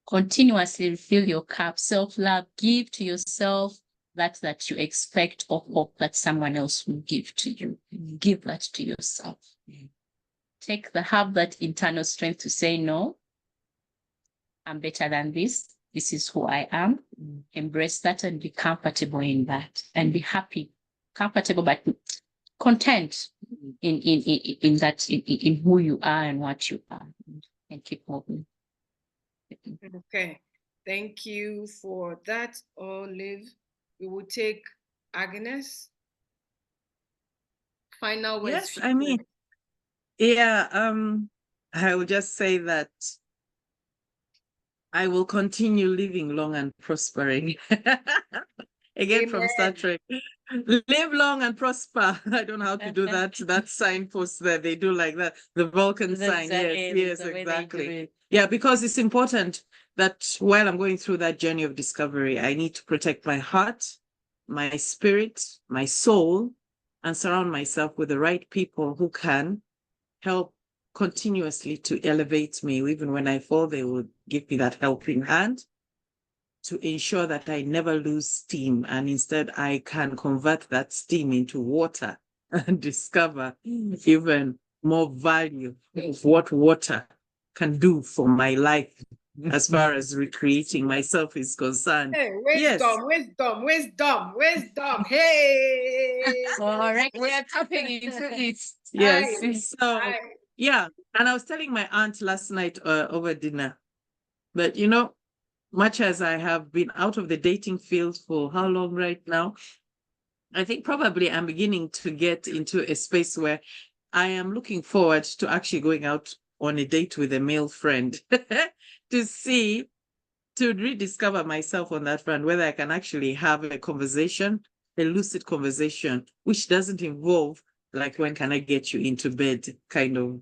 Continuously refill your cup. Self-love, give to yourself that you expect or hope that someone else will give to you. Give that to yourself. Have that internal strength to say, no, I'm better than this. This is who I am. Embrace that and be comfortable in that, and be happy, comfortable, but content in that, in who you are and what you are, and keep moving. Okay, thank you for that, Olive. We will take Agnes. Final words. Yes, I mean, yeah, I will just say that I will continue living long and prospering. Again, from Star Trek. Live long and prosper. I don't know how to do that signpost there. They do like that. The Vulcan sign. Yes, exactly. Yeah, because it's important that while I'm going through that journey of discovery, I need to protect my heart, my spirit, my soul, and surround myself with the right people who can help continuously to elevate me. Even when I fall, they would give me that helping hand to ensure that I never lose steam, and instead I can convert that steam into water and discover even more value of what water can do for my life as far as recreating myself is concerned. Hey, Yes. wisdom. Hey. Correct. We are tapping into it. Yes. Aye, So, aye. yeah. And I was telling my aunt last night over dinner, but much as I have been out of the dating field for how long right now, I think probably I'm beginning to get into a space where I am looking forward to actually going out on a date with a male friend to rediscover myself on that front, whether I can actually have a conversation, a lucid conversation, which doesn't involve like, when can I get you into bed kind of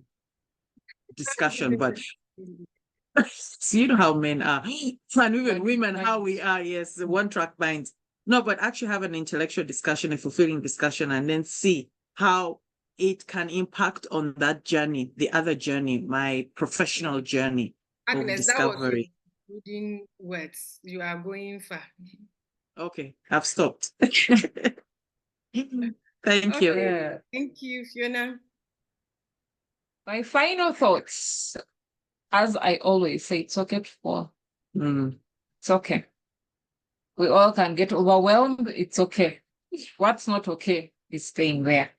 discussion. But so you know how men are, and even women, how we are. Yes, the one-track minds. No, but actually have an intellectual discussion, a fulfilling discussion, and then see how it can impact on that journey, the other journey, my professional journey of Agnes, that was discovery. including words. You are going far. Okay, I've stopped. Thank you. Okay, thank you, Fiona. My final thoughts, as I always say, it's okay to fall. It's okay. We all can get overwhelmed. It's okay. What's not okay is staying there.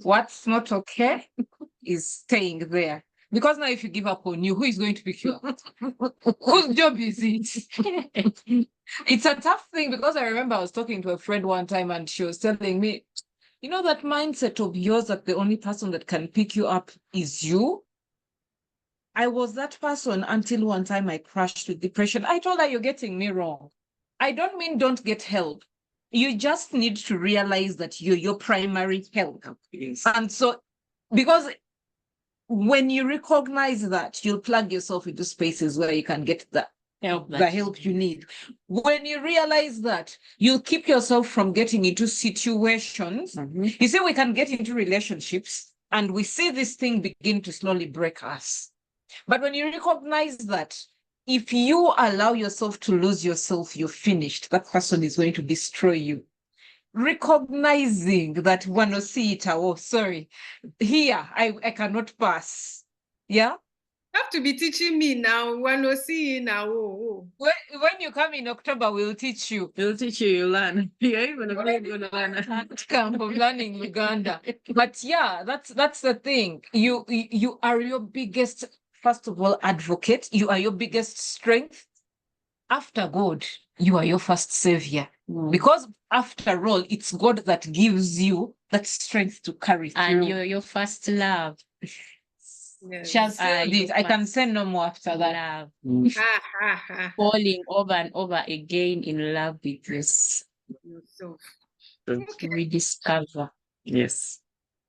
What's not okay is staying there. Because now if you give up on you, who is going to pick you up? Whose job is it? It's a tough thing, because I remember I was talking to a friend one time and she was telling me, you know, that mindset of yours that the only person that can pick you up is you. I was that person until one time I crashed with depression. I told her, you're getting me wrong. I don't mean don't get help. You just need to realize that you're your primary help. Yes. And so, because when you recognize that, you'll plug yourself into spaces where you can get the help you need. When you realize that, you'll keep yourself from getting into situations. You see, we can get into relationships and we see this thing begin to slowly break us. But when you recognize that, if you allow yourself to lose yourself, you're finished. That person is going to destroy you. Recognizing that one will see it, oh, sorry, here, I cannot pass. Yeah? You have to be teaching me now. When we see you now. When you come in October, we'll teach you. We'll teach you, you learn. You're even going to learn. Camp of learning Uganda. But yeah, that's the thing. You are your biggest, first of all, advocate. You are your biggest strength. After God, you are your first savior. Because after all, it's God that gives you that strength to carry through. And you're your first love. Yes. Shall say this. I can say no more after that. Love. Ha, ha, ha. Falling over and over again in love with Yourself. Okay. to rediscover. Yes.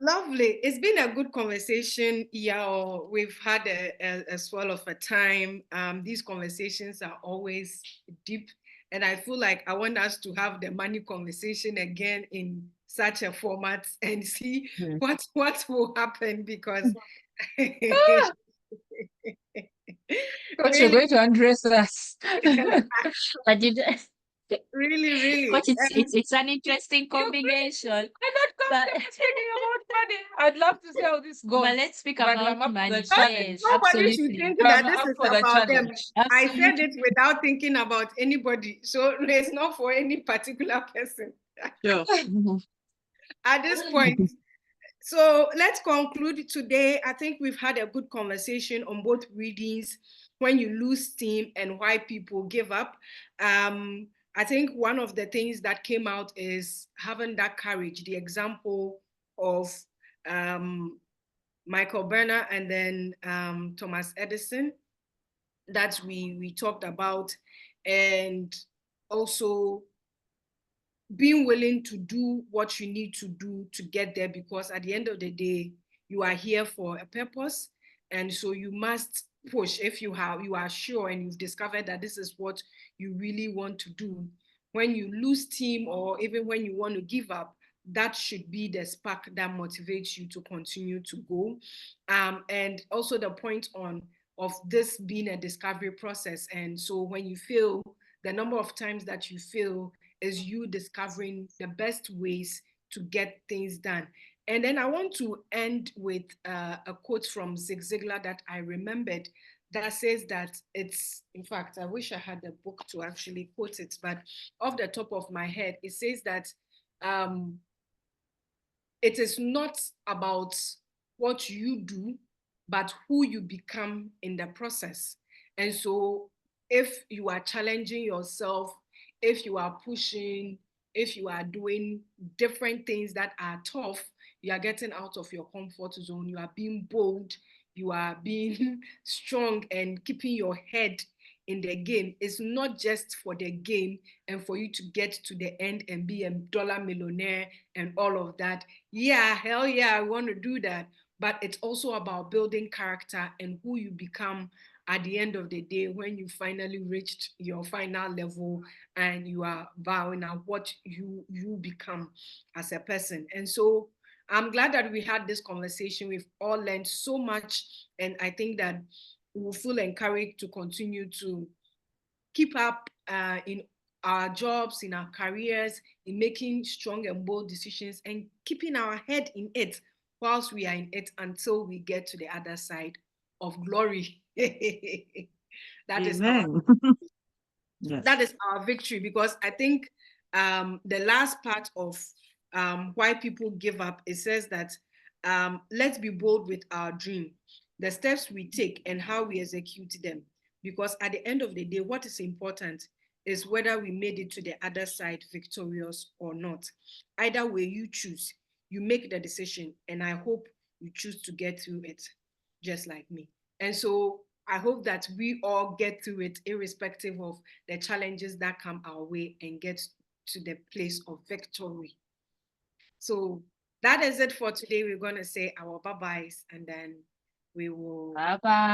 Lovely. It's been a good conversation, Yao. We've had a swell of a time. These conversations are always deep. And I feel like I want us to have the money conversation again in such a format and see what will happen, because But you're going to undress us. But really. but it's an interesting combination. I'm not But- speaking about money. I'd love to see how this goes. But let's speak But about I'm up to money. the challenge. Yes, Nobody should absolutely. think I'm that this up is for the about them. challenge. I said Absolutely. it without thinking about anybody. So it's not for any particular person Sure. at this point. So let's conclude today. I think we've had a good conversation on both readings, when you lose steam and why people give up. I think one of the things that came out is having that courage, the example of Michael Berner and then Thomas Edison that we talked about, and also being willing to do what you need to do to get there, because at the end of the day, you are here for a purpose. And so you must push if you are sure and you've discovered that this is what you really want to do. When you lose steam or even when you want to give up, that should be the spark that motivates you to continue to go. And also the point of this being a discovery process. And so when you fail, the number of times that you fail is you discovering the best ways to get things done. And then I want to end with a quote from Zig Ziglar that I remembered that says that it's, in fact, I wish I had the book to actually quote it, but off the top of my head, it says that it is not about what you do, but who you become in the process. And so if you are challenging yourself, if you are pushing, if you are doing different things that are tough, you are getting out of your comfort zone, you are being bold, you are being strong and keeping your head in the game. It's not just for the game and for you to get to the end and be a dollar millionaire and all of that. Yeah, hell yeah, I want to do that. But it's also about building character and who you become at the end of the day when you finally reached your final level and you are vowing out what you become as a person. And so I'm glad that we had this conversation. We've all learned so much, and I think that we will feel encouraged to continue to keep up in our jobs, in our careers, in making strong and bold decisions and keeping our head in it whilst we are in it until we get to the other side of glory. That is Yes. that is our victory, because I think the last part of why people give up, it says that let's be bold with our dream, the steps we take and how we execute them. Because at the end of the day, what is important is whether we made it to the other side victorious or not. Either way you choose, you make the decision, and I hope you choose to get through it just like me. And so I hope that we all get through it irrespective of the challenges that come our way and get to the place of victory. So that is it for today. We're going to say our bye-byes and then we will Bye bye.